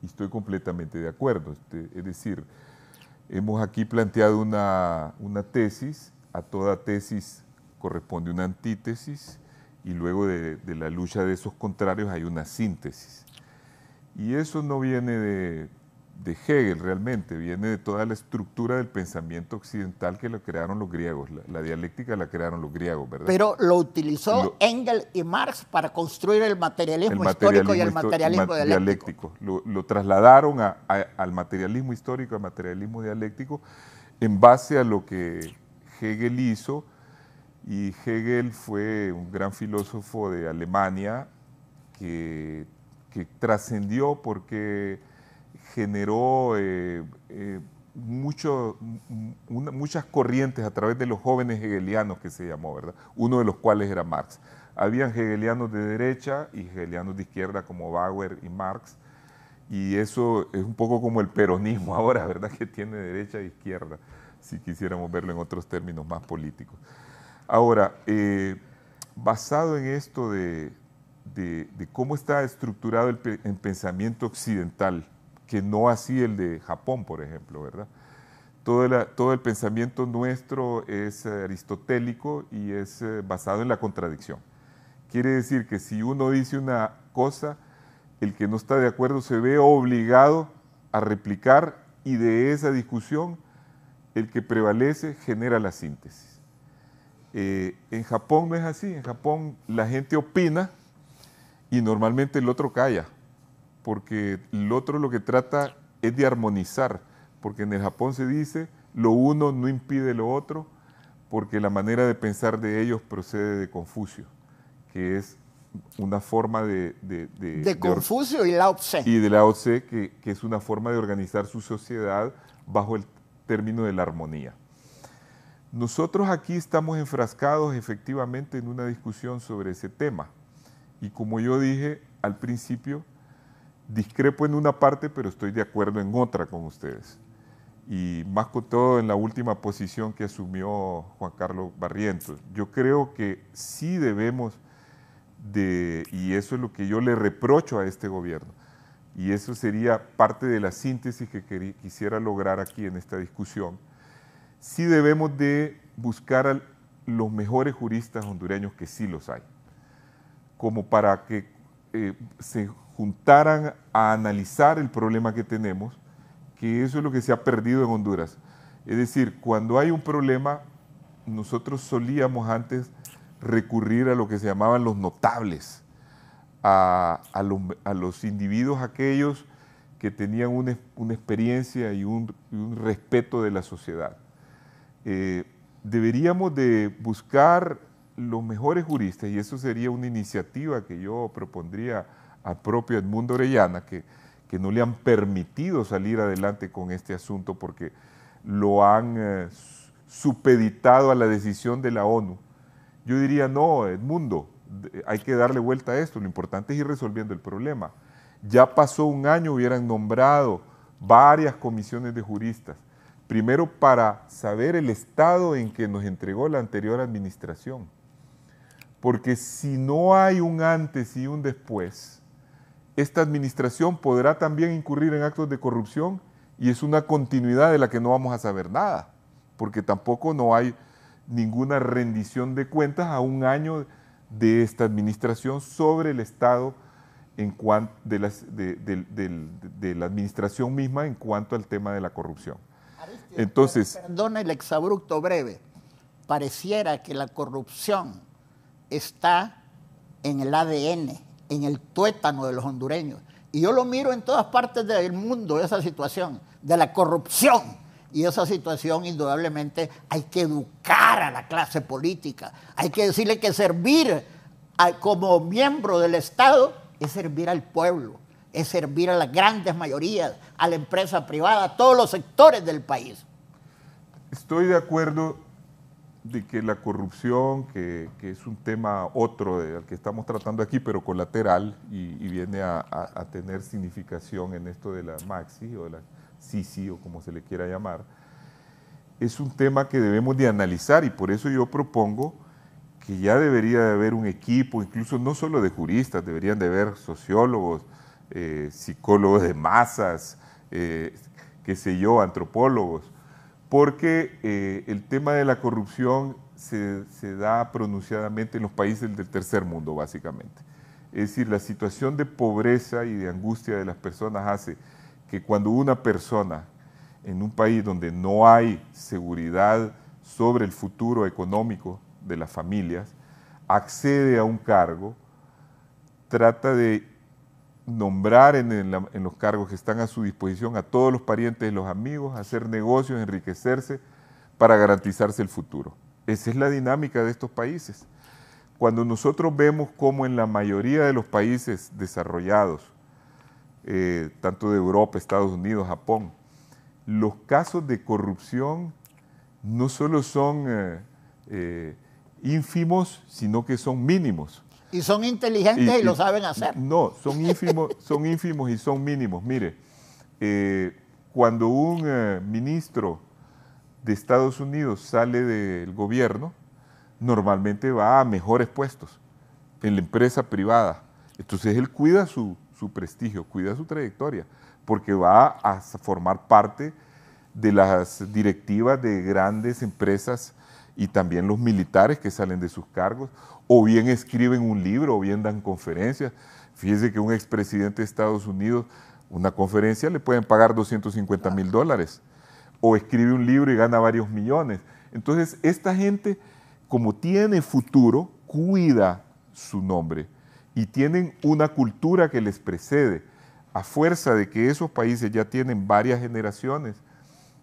y estoy completamente de acuerdo. Es decir, hemos aquí planteado una tesis, a toda tesis corresponde una antítesis, y luego de la lucha de esos contrarios hay una síntesis. Y eso no viene de Hegel realmente, viene de toda la estructura del pensamiento occidental que lo crearon los griegos. La dialéctica la crearon los griegos, ¿verdad? Pero lo utilizó Engels y Marx para construir el materialismo histórico y el materialismo dialéctico. Lo trasladaron al materialismo histórico, al materialismo dialéctico, en base a lo que Hegel hizo. Y Hegel fue un gran filósofo de Alemania que trascendió porque generó muchas corrientes a través de los jóvenes hegelianos que se llamó, ¿verdad? Uno de los cuales era Marx. Habían hegelianos de derecha y hegelianos de izquierda como Bauer y Marx, y eso es un poco como el peronismo ahora, ¿verdad? Que tiene derecha e izquierda, si quisiéramos verlo en otros términos más políticos. Ahora, basado en esto de cómo está estructurado el pensamiento occidental, que no así el de Japón, por ejemplo, ¿verdad? Todo el pensamiento nuestro es aristotélico y es basado en la contradicción. Quiere decir que si uno dice una cosa, el que no está de acuerdo se ve obligado a replicar, y de esa discusión el que prevalece genera la síntesis. En Japón no es así. En Japón la gente opina y normalmente el otro calla, porque el otro lo que trata es de armonizar, porque en el Japón se dice lo uno no impide lo otro, porque la manera de pensar de ellos procede de Confucio, que es una forma de Confucio y Lao Tse. Y de Lao Tse, que es una forma de organizar su sociedad bajo el término de la armonía. Nosotros aquí estamos enfrascados efectivamente en una discusión sobre ese tema. Y como yo dije al principio, discrepo en una parte, pero estoy de acuerdo en otra con ustedes. Y más con todo en la última posición que asumió Juan Carlos Barrientos. Yo creo que sí debemos y eso es lo que yo le reprocho a este gobierno, y eso sería parte de la síntesis que quisiera lograr aquí en esta discusión. Sí debemos de buscar a los mejores juristas hondureños, que sí los hay, como para que se juntaran a analizar el problema que tenemos, que eso es lo que se ha perdido en Honduras. Es decir, cuando hay un problema, nosotros solíamos antes recurrir a lo que se llamaban los notables, a los individuos aquellos que tenían una experiencia y un respeto de la sociedad. Deberíamos de buscar los mejores juristas, y eso sería una iniciativa que yo propondría al propio Edmundo Orellana, que no le han permitido salir adelante con este asunto porque lo han supeditado a la decisión de la ONU. Yo diría, no, Edmundo, hay que darle vuelta a esto, lo importante es ir resolviendo el problema. Ya pasó un año, hubieran nombrado varias comisiones de juristas, primero para saber el estado en que nos entregó la anterior administración, porque si no hay un antes y un después, esta administración podrá también incurrir en actos de corrupción, y es una continuidad de la que no vamos a saber nada, porque tampoco no hay ninguna rendición de cuentas a un año de esta administración sobre el estado de la administración misma en cuanto al tema de la corrupción. Entonces, perdona el exabrupto breve, pareciera que la corrupción está en el ADN, en el tuétano de los hondureños, y yo lo miro en todas partes del mundo, esa situación de la corrupción. Y esa situación, indudablemente, hay que educar a la clase política. Hay que decirle que servir como miembro del Estado es servir al pueblo, es servir a las grandes mayorías, a la empresa privada, a todos los sectores del país. Estoy de acuerdo de que la corrupción, que es un tema otro del que estamos tratando aquí, pero colateral, y viene a tener significación en esto de la Maxi o de la Sisi, o como se le quiera llamar, es un tema que debemos de analizar, y por eso yo propongo que ya debería de haber un equipo, incluso no solo de juristas, deberían de haber sociólogos, psicólogos de masas, qué sé yo, antropólogos, porque el tema de la corrupción se da pronunciadamente en los países del tercer mundo, básicamente. Es decir, la situación de pobreza y de angustia de las personas hace que cuando una persona en un país donde no hay seguridad sobre el futuro económico de las familias, accede a un cargo, trata de nombrar en los cargos que están a su disposición a todos los parientes y los amigos, hacer negocios, enriquecerse para garantizarse el futuro. Esa es la dinámica de estos países. Cuando nosotros vemos cómo en la mayoría de los países desarrollados, tanto de Europa, Estados Unidos, Japón, los casos de corrupción no solo son ínfimos, sino que son mínimos. Y son inteligentes y lo saben hacer. No, son ínfimos y son mínimos. Mire, cuando un ministro de Estados Unidos sale del gobierno, normalmente va a mejores puestos en la empresa privada. Entonces él cuida su prestigio, cuida su trayectoria, porque va a formar parte de las directivas de grandes empresas y también los militares que salen de sus cargos, o bien escriben un libro, o bien dan conferencias. Fíjese que un expresidente de Estados Unidos, una conferencia le pueden pagar $250,000, o escribe un libro y gana varios millones. Entonces, esta gente, como tiene futuro, cuida su nombre y tienen una cultura que les precede. A fuerza de que esos países ya tienen varias generaciones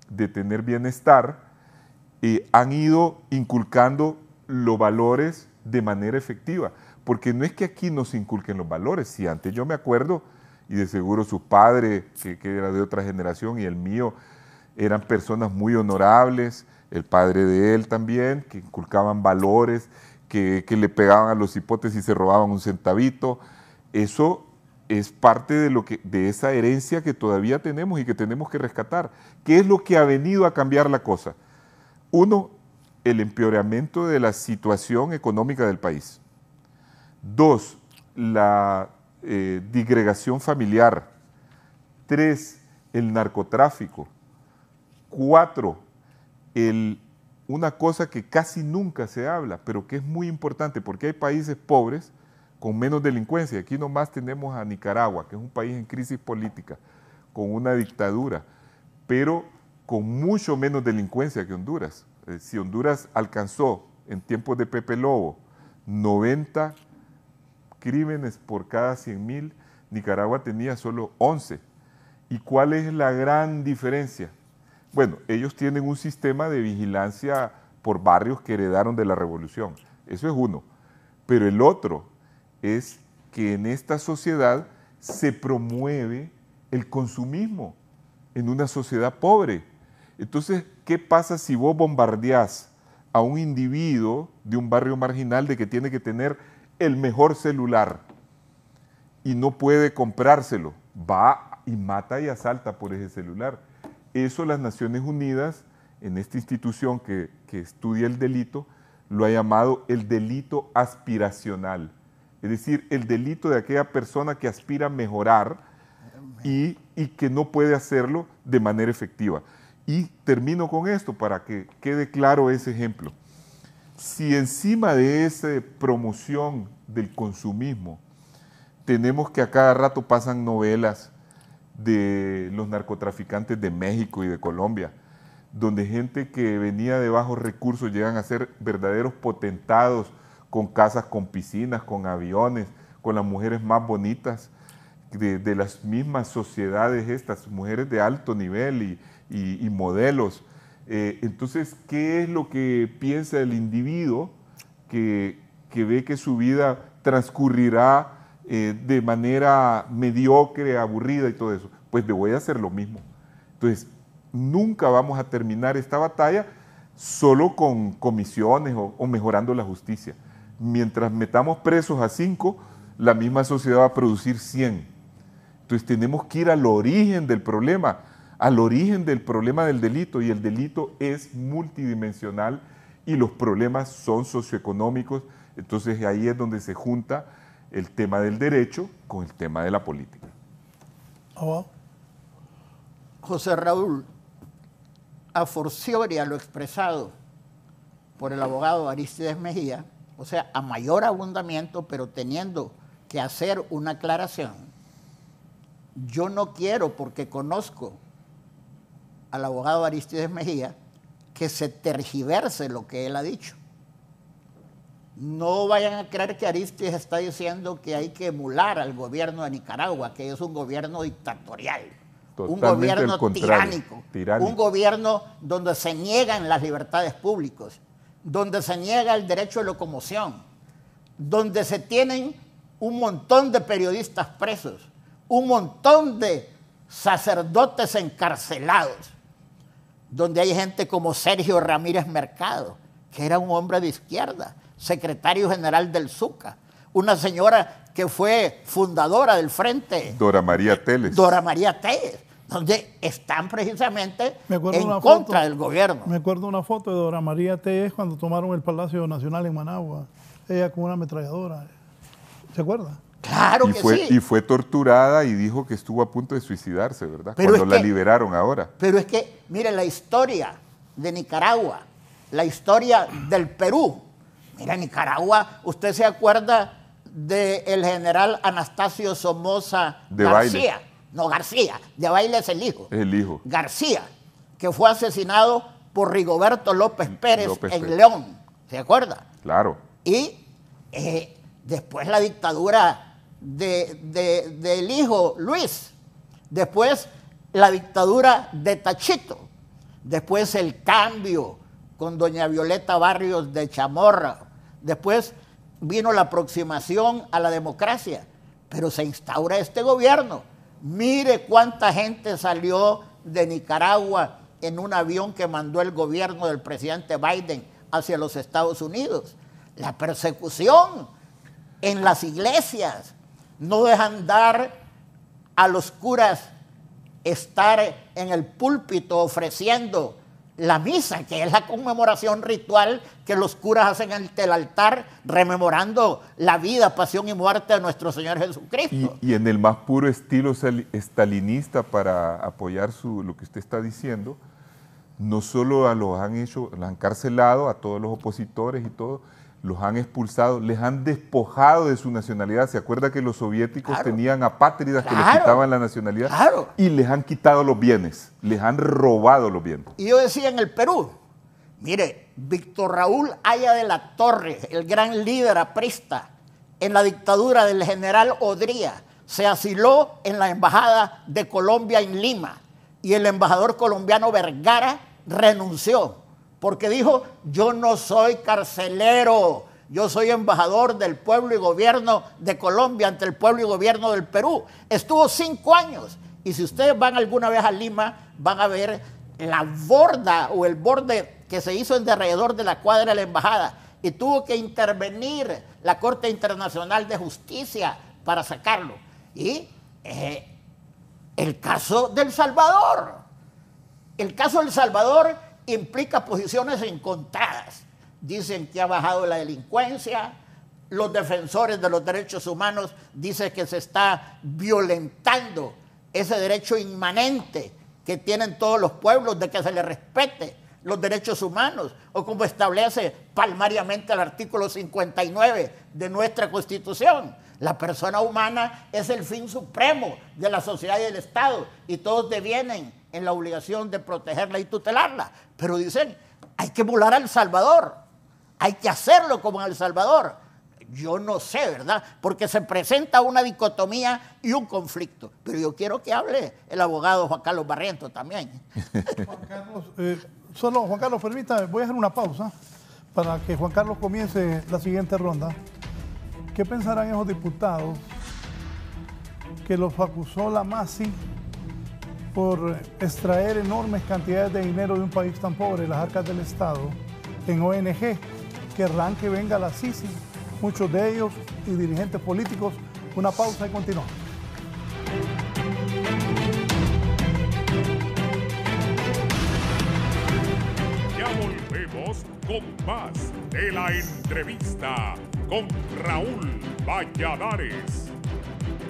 de tener bienestar, han ido inculcando los valores de manera efectiva. Porque no es que aquí nos inculquen los valores. Si antes yo me acuerdo, y de seguro su padre, que era de otra generación, y el mío, eran personas muy honorables, el padre de él también, que inculcaban valores, que le pegaban a los hipotes y se robaban un centavito. Eso es parte de esa herencia que todavía tenemos y que tenemos que rescatar. ¿Qué es lo que ha venido a cambiar la cosa? Uno, el empeoramiento de la situación económica del país. Dos, la disgregación familiar. Tres, el narcotráfico. Cuatro, una cosa que casi nunca se habla, pero que es muy importante, porque hay países pobres con menos delincuencia. Aquí nomás tenemos a Nicaragua, que es un país en crisis política, con una dictadura, pero con mucho menos delincuencia que Honduras. Si Honduras alcanzó en tiempos de Pepe Lobo 90 crímenes por cada 100,000, Nicaragua tenía solo 11. ¿Y cuál es la gran diferencia? Bueno, ellos tienen un sistema de vigilancia por barrios que heredaron de la revolución. Eso es uno. Pero el otro es que en esta sociedad se promueve el consumismo en una sociedad pobre. Entonces, ¿qué pasa si vos bombardeás a un individuo de un barrio marginal de que tiene que tener el mejor celular y no puede comprárselo? Va y mata y asalta por ese celular. Eso las Naciones Unidas, en esta institución que estudia el delito, lo ha llamado el delito aspiracional. Es decir, el delito de aquella persona que aspira a mejorar y que no puede hacerlo de manera efectiva. Y termino con esto para que quede claro ese ejemplo. Si encima de esa promoción del consumismo tenemos que a cada rato pasan novelas de los narcotraficantes de México y de Colombia, donde gente que venía de bajos recursos llegan a ser verdaderos potentados, con casas con piscinas, con aviones, con las mujeres más bonitas de las mismas sociedades estas, mujeres de alto nivel y modelos. Entonces, ¿qué es lo que piensa el individuo que ve que su vida transcurrirá de manera mediocre, aburrida y todo eso? Pues le voy a hacer lo mismo. Entonces, nunca vamos a terminar esta batalla solo con comisiones o mejorando la justicia. Mientras metamos presos a 5, la misma sociedad va a producir 100. Entonces tenemos que ir al origen del problema del delito, y el delito es multidimensional y los problemas son socioeconómicos. Entonces ahí es donde se junta el tema del derecho con el tema de la política. Oh. José Raúl, a forciori a lo expresado por el abogado Arístides Mejía, o sea, a mayor abundamiento, pero teniendo que hacer una aclaración, yo no quiero, porque conozco al abogado Arístides Mejía, que se tergiverse lo que él ha dicho. No vayan a creer que Arístides está diciendo que hay que emular al gobierno de Nicaragua, que es un gobierno dictatorial, un gobierno tiránico, un gobierno donde se niegan las libertades públicas, donde se niega el derecho de locomoción, donde se tienen un montón de periodistas presos, un montón de sacerdotes encarcelados, donde hay gente como Sergio Ramírez Mercado, que era un hombre de izquierda, secretario general del ZUCA, una señora que fue fundadora del Frente. Dora María Teles. Dora María Teles, donde están precisamente en contra del gobierno. Me acuerdo una foto de Dora María Teles cuando tomaron el Palacio Nacional en Managua, ella con una ametralladora. ¿Se acuerda? Claro que sí. Y fue torturada y dijo que estuvo a punto de suicidarse, ¿verdad? Pero cuando la liberaron ahora. Pero es que, mire, la historia de Nicaragua, la historia del Perú. Mira, Nicaragua, ¿usted se acuerda del general Anastasio Somoza García? No, García, de Baile es el hijo. Es el hijo. García, que fue asesinado por Rigoberto López Pérez en León. ¿Se acuerda? Claro. Y después la dictadura del hijo Luis, después la dictadura de Tachito, después el cambio con doña Violeta Barrios de Chamorro, después vino la aproximación a la democracia, pero se instaura este gobierno. Mire cuánta gente salió de Nicaragua en un avión que mandó el gobierno del presidente Biden hacia los Estados Unidos. La persecución en las iglesias, no dejan dar a los curas estar en el púlpito ofreciendo la misa, que es la conmemoración ritual que los curas hacen ante el altar, rememorando la vida, pasión y muerte de nuestro Señor Jesucristo. Y en el más puro estilo estalinista, para apoyar lo que usted está diciendo, no solo los han encarcelado a todos los opositores y todo, los han expulsado, les han despojado de su nacionalidad. ¿Se acuerda que los soviéticos tenían apátridas que les quitaban la nacionalidad? Y les han quitado los bienes, les han robado los bienes. Y yo decía en el Perú, mire, Víctor Raúl Haya de la Torre, el gran líder aprista, en la dictadura del general Odría, se asiló en la embajada de Colombia en Lima y el embajador colombiano Vergara renunció. Porque dijo, yo no soy carcelero, yo soy embajador del pueblo y gobierno de Colombia ante el pueblo y gobierno del Perú. Estuvo 5 años. Y si ustedes van alguna vez a Lima, van a ver la borda o el borde que se hizo en alrededor de la cuadra de la embajada. Y tuvo que intervenir la Corte Internacional de Justicia para sacarlo. Y el caso del Salvador. El caso del Salvador implica posiciones encontradas. Dicen que ha bajado la delincuencia, los defensores de los derechos humanos dicen que se está violentando ese derecho inmanente que tienen todos los pueblos de que se les respete los derechos humanos, o como establece palmariamente el artículo 59 de nuestra Constitución. La persona humana es el fin supremo de la sociedad y del Estado, y todos devienen en la obligación de protegerla y tutelarla. Pero dicen, hay que emular a El Salvador, hay que hacerlo como en El Salvador. Yo no sé, ¿verdad? Porque se presenta una dicotomía y un conflicto. Pero yo quiero que hable el abogado Juan Carlos Barrientos también. Juan Carlos, permítame, voy a hacer una pausa para que Juan Carlos comience la siguiente ronda. ¿Qué pensarán esos diputados que los acusó la MASI por extraer enormes cantidades de dinero de un país tan pobre, las arcas del Estado, en ONG? Querrán que venga la Sisi, muchos de ellos y dirigentes políticos. Una pausa y continuamos. Ya volvemos Seguimos con más de la entrevista con Raúl Valladares.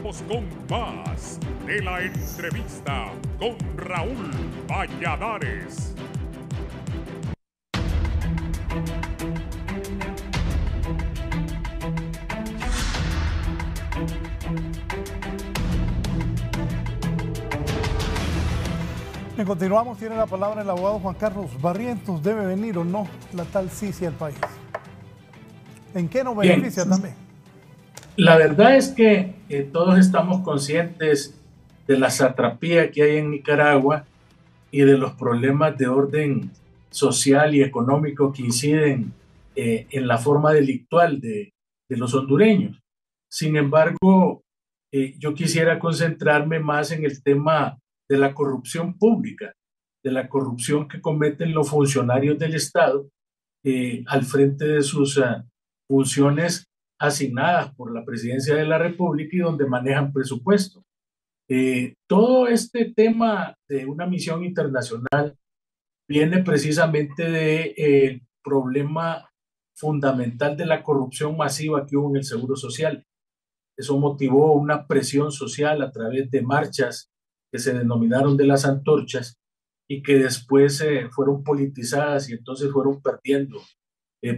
Seguimos con más de la entrevista con Raúl Valladares. Bien, continuamos. Tiene la palabra el abogado Juan Carlos Barrientos. ¿Debe venir o no la tal Sisi al país? ¿En qué nos beneficia también? La verdad es que todos estamos conscientes de la satrapía que hay en Nicaragua y de los problemas de orden social y económico que inciden en la forma delictual de los hondureños. Sin embargo, yo quisiera concentrarme más en el tema de la corrupción pública, de la corrupción que cometen los funcionarios del Estado al frente de sus funciones asignadas por la Presidencia de la República y donde manejan presupuesto. Todo este tema de una misión internacional viene precisamente del problema fundamental de la corrupción masiva que hubo en el Seguro Social. Eso motivó una presión social a través de marchas que se denominaron de las antorchas y que después fueron politizadas y entonces fueron perdiendo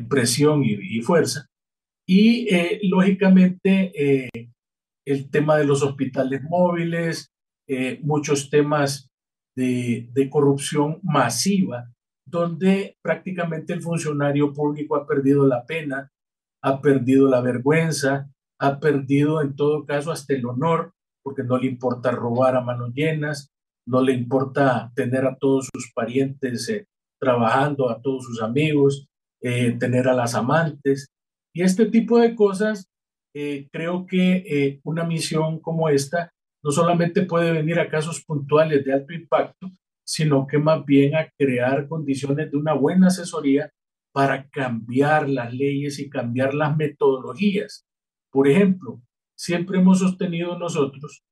presión y fuerza. Y lógicamente el tema de los hospitales móviles, muchos temas de corrupción masiva, donde prácticamente el funcionario público ha perdido la pena, ha perdido la vergüenza, ha perdido en todo caso hasta el honor, porque no le importa robar a manos llenas, no le importa tener a todos sus parientes trabajando, a todos sus amigos, tener a las amantes. Y este tipo de cosas, creo que una misión como esta no solamente puede venir a casos puntuales de alto impacto, sino que más bien a crear condiciones de una buena asesoría para cambiar las leyes y cambiar las metodologías. Por ejemplo, siempre hemos sostenido nosotros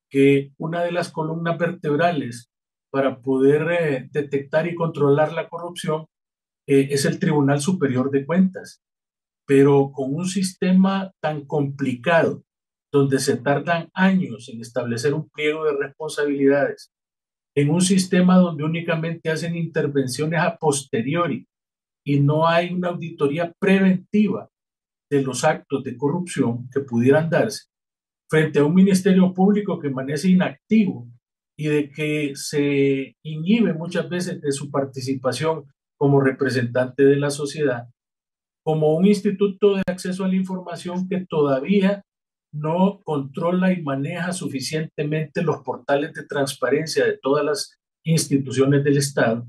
que una de las columnas vertebrales para poder detectar y controlar la corrupción es el Tribunal Superior de Cuentas, pero con un sistema tan complicado, donde se tardan años en establecer un pliego de responsabilidades, en un sistema donde únicamente hacen intervenciones a posteriori y no hay una auditoría preventiva de los actos de corrupción que pudieran darse, frente a un ministerio público que amanece inactivo y de que se inhibe muchas veces de su participación como representante de la sociedad, como un instituto de acceso a la información que todavía no controla y maneja suficientemente los portales de transparencia de todas las instituciones del Estado,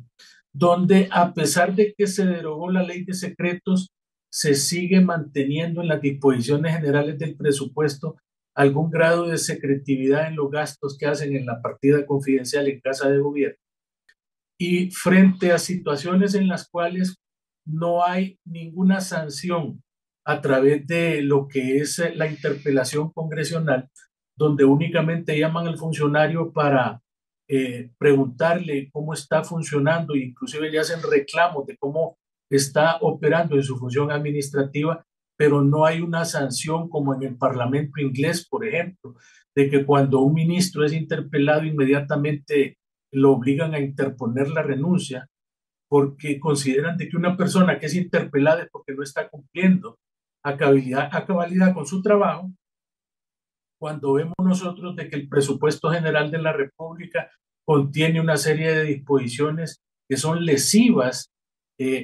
donde a pesar de que se derogó la ley de secretos, se sigue manteniendo en las disposiciones generales del presupuesto algún grado de secretividad en los gastos que hacen en la partida confidencial en Casa de Gobierno. Y frente a situaciones en las cuales no hay ninguna sanción a través de lo que es la interpelación congresional, donde únicamente llaman al funcionario para preguntarle cómo está funcionando e inclusive le hacen reclamos de cómo está operando en su función administrativa, pero no hay una sanción como en el Parlamento inglés, por ejemplo, de que cuando un ministro es interpelado inmediatamente lo obligan a interponer la renuncia, porque consideran de que una persona que es interpelada es porque no está cumpliendo a cabalidad con su trabajo, cuando vemos nosotros de que el presupuesto general de la República contiene una serie de disposiciones que son lesivas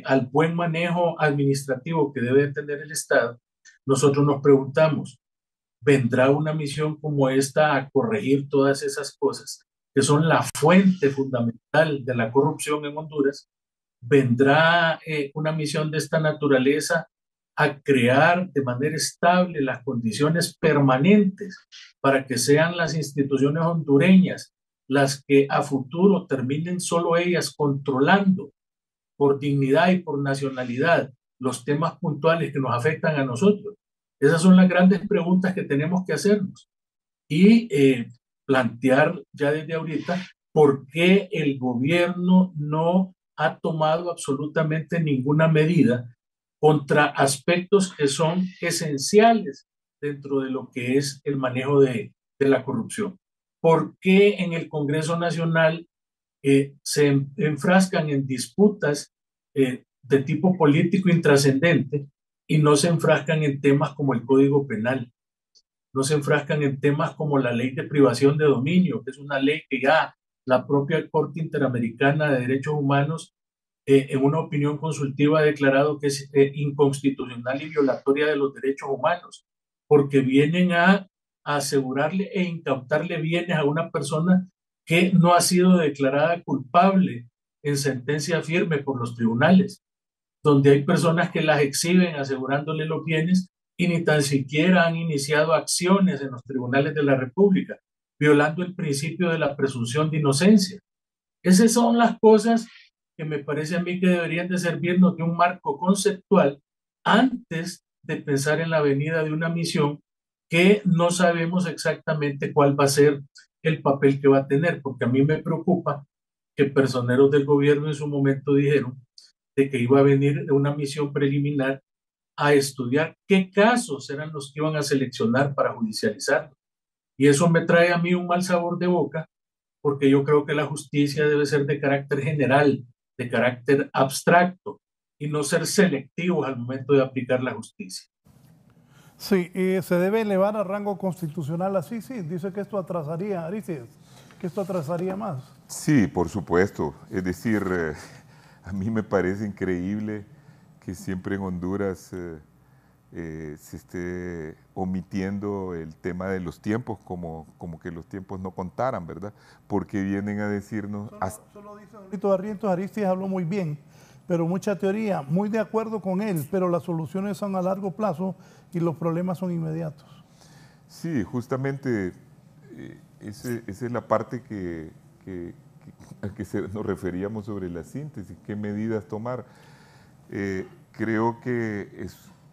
al buen manejo administrativo que debe tener el Estado. Nosotros nos preguntamos, ¿vendrá una misión como esta a corregir todas esas cosas que son la fuente fundamental de la corrupción en Honduras? ¿Vendrá una misión de esta naturaleza a crear de manera estable las condiciones permanentes para que sean las instituciones hondureñas las que a futuro terminen solo ellas controlando por dignidad y por nacionalidad los temas puntuales que nos afectan a nosotros? Esas son las grandes preguntas que tenemos que hacernos y plantear ya desde ahorita por qué el gobierno no ha tomado absolutamente ninguna medida contra aspectos que son esenciales dentro de lo que es el manejo de la corrupción. ¿Por qué en el Congreso Nacional se enfrascan en disputas de tipo político intrascendente y no se enfrascan en temas como el Código Penal? No se enfrascan en temas como la ley de privación de dominio, que es una ley que ya la propia Corte Interamericana de Derechos Humanos, en una opinión consultiva, ha declarado que es inconstitucional y violatoria de los derechos humanos, porque vienen a asegurarle e incautarle bienes a una persona que no ha sido declarada culpable en sentencia firme por los tribunales, donde hay personas que las exhiben asegurándole los bienes y ni tan siquiera han iniciado acciones en los tribunales de la República, violando el principio de la presunción de inocencia. Esas son las cosas que me parece a mí que deberían de servirnos de un marco conceptual antes de pensar en la venida de una misión que no sabemos exactamente cuál va a ser el papel que va a tener, porque a mí me preocupa que personeros del gobierno en su momento dijeron de que iba a venir una misión preliminar a estudiar qué casos eran los que iban a seleccionar para judicializar. Y eso me trae a mí un mal sabor de boca, porque yo creo que la justicia debe ser de carácter general, de carácter abstracto, y no ser selectivos al momento de aplicar la justicia. Sí, se debe elevar a rango constitucional así, sí. Dice que esto atrasaría, Aristides, que esto atrasaría más. Sí, por supuesto. Es decir, a mí me parece increíble que siempre en Honduras se esté omitiendo el tema de los tiempos, como que los tiempos no contaran, ¿verdad? Porque vienen a decirnos... Solo dice Don Barrientos, Aristides habló muy bien, pero mucha teoría, muy de acuerdo con él, pero las soluciones son a largo plazo y los problemas son inmediatos. Sí, justamente esa es la parte a que nos referíamos sobre la síntesis, qué medidas tomar. Creo que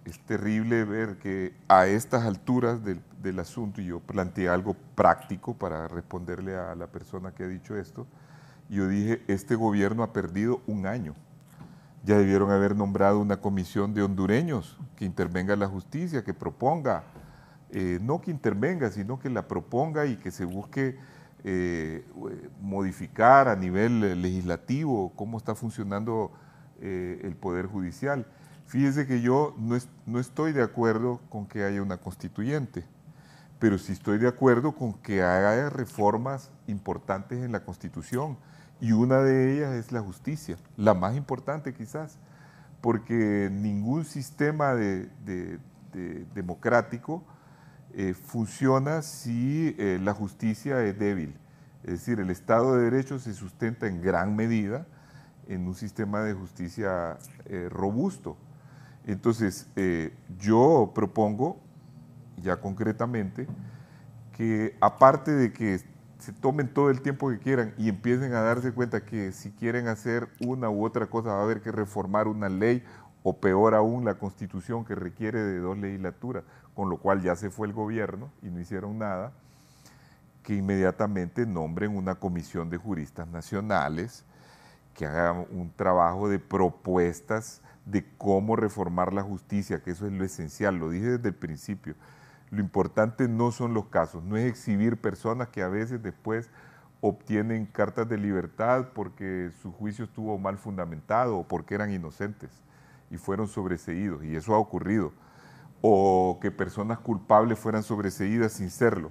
es terrible ver que a estas alturas del asunto, y yo planteé algo práctico para responderle a la persona que ha dicho esto, yo dije, este gobierno ha perdido un año. Ya debieron haber nombrado una comisión de hondureños que intervenga en la justicia, que proponga, no que intervenga, sino que la proponga y que se busque modificar a nivel legislativo cómo está funcionando el Poder Judicial. Fíjese que yo no estoy de acuerdo con que haya una constituyente, pero sí estoy de acuerdo con que haya reformas importantes en la Constitución, y una de ellas es la justicia, la más importante quizás, porque ningún sistema democrático funciona si la justicia es débil. Es decir, el Estado de Derecho se sustenta en gran medida en un sistema de justicia robusto. Entonces, yo propongo, ya concretamente, que aparte de que se tomen todo el tiempo que quieran y empiecen a darse cuenta que si quieren hacer una u otra cosa va a haber que reformar una ley, o peor aún la Constitución, que requiere de 2 legislaturas, con lo cual ya se fue el gobierno y no hicieron nada, que inmediatamente nombren una comisión de juristas nacionales que haga un trabajo de propuestas de cómo reformar la justicia, que eso es lo esencial, lo dije desde el principio. Lo importante no son los casos, no es exhibir personas que a veces después obtienen cartas de libertad porque su juicio estuvo mal fundamentado o porque eran inocentes y fueron sobreseídos, y eso ha ocurrido, o que personas culpables fueran sobreseídas sin serlo.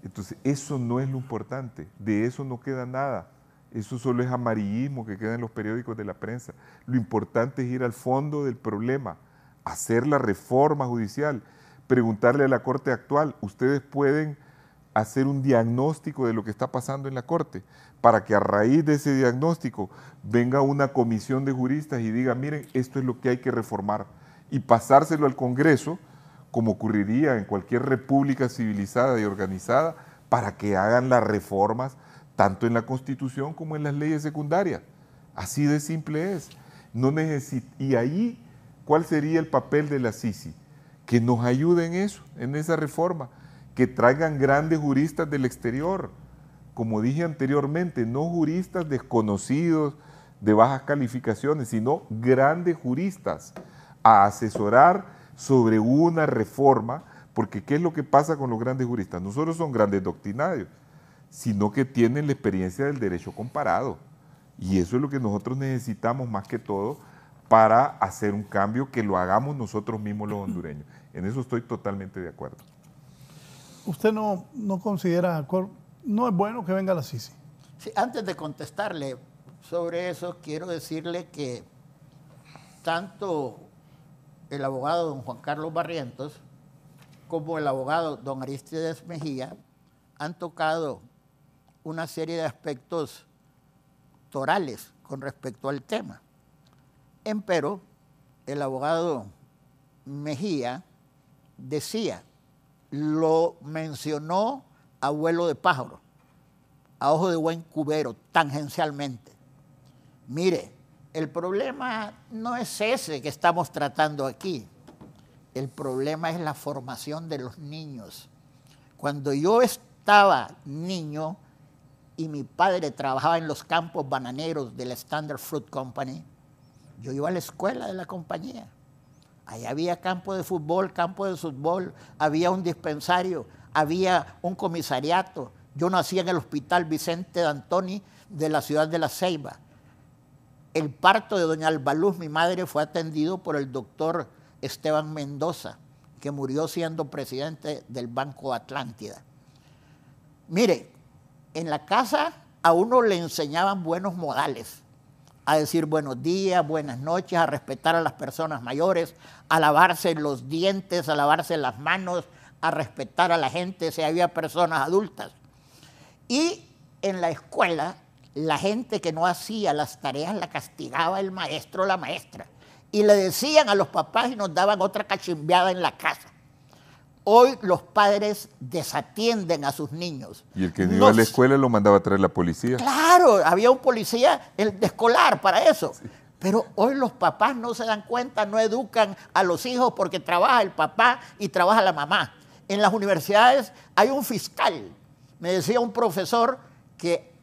Entonces, eso no es lo importante, de eso no queda nada. Eso solo es amarillismo que queda en los periódicos de la prensa. Lo importante es ir al fondo del problema, hacer la reforma judicial, preguntarle a la Corte actual. Ustedes pueden hacer un diagnóstico de lo que está pasando en la Corte, para que a raíz de ese diagnóstico venga una comisión de juristas y diga, miren, esto es lo que hay que reformar, y pasárselo al Congreso, como ocurriría en cualquier república civilizada y organizada, para que hagan las reformas tanto en la Constitución como en las leyes secundarias. Así de simple es. Y ahí, ¿cuál sería el papel de la CICI? Que nos ayude en eso, en esa reforma, que traigan grandes juristas del exterior, como dije anteriormente, no juristas desconocidos de bajas calificaciones, sino grandes juristas a asesorar sobre una reforma, porque ¿qué es lo que pasa con los grandes juristas? No solo son grandes doctrinarios, sino que tienen la experiencia del derecho comparado. Y eso es lo que nosotros necesitamos más que todo para hacer un cambio que lo hagamos nosotros mismos los hondureños. En eso estoy totalmente de acuerdo. ¿Usted no considera, no es bueno que venga la Sisi? Sí, antes de contestarle sobre eso, quiero decirle que tanto el abogado don Juan Carlos Barrientos como el abogado don Aristides Mejía han tocado una serie de aspectos torales con respecto al tema. Empero, el abogado Mejía decía, lo mencionó a vuelo de pájaro, a ojo de buen cubero, tangencialmente. Mire, el problema no es ese que estamos tratando aquí. El problema es la formación de los niños. Cuando yo estaba niño y mi padre trabajaba en los campos bananeros de la Standard Fruit Company, yo iba a la escuela de la compañía. Allá había campo de fútbol, campo de fútbol, había un dispensario, había un comisariato. Yo nací en el Hospital Vicente D'Antoni de la ciudad de La Ceiba. El parto de doña Albaluz, mi madre, fue atendido por el doctor Esteban Mendoza, que murió siendo presidente del Banco Atlántida. Mire, en la casa a uno le enseñaban buenos modales, a decir buenos días, buenas noches, a respetar a las personas mayores, a lavarse los dientes, a lavarse las manos, a respetar a la gente si había personas adultas. Y en la escuela, la gente que no hacía las tareas la castigaba el maestro o la maestra. Y le decían a los papás y nos daban otra cachimbeada en la casa. Hoy los padres desatienden a sus niños. Y el que no iba a la escuela lo mandaba a traer la policía. Claro, había un policía de escolar para eso. Sí. Pero hoy los papás no se dan cuenta, no educan a los hijos porque trabaja el papá y trabaja la mamá. En las universidades hay un fiscal. Me decía un profesor que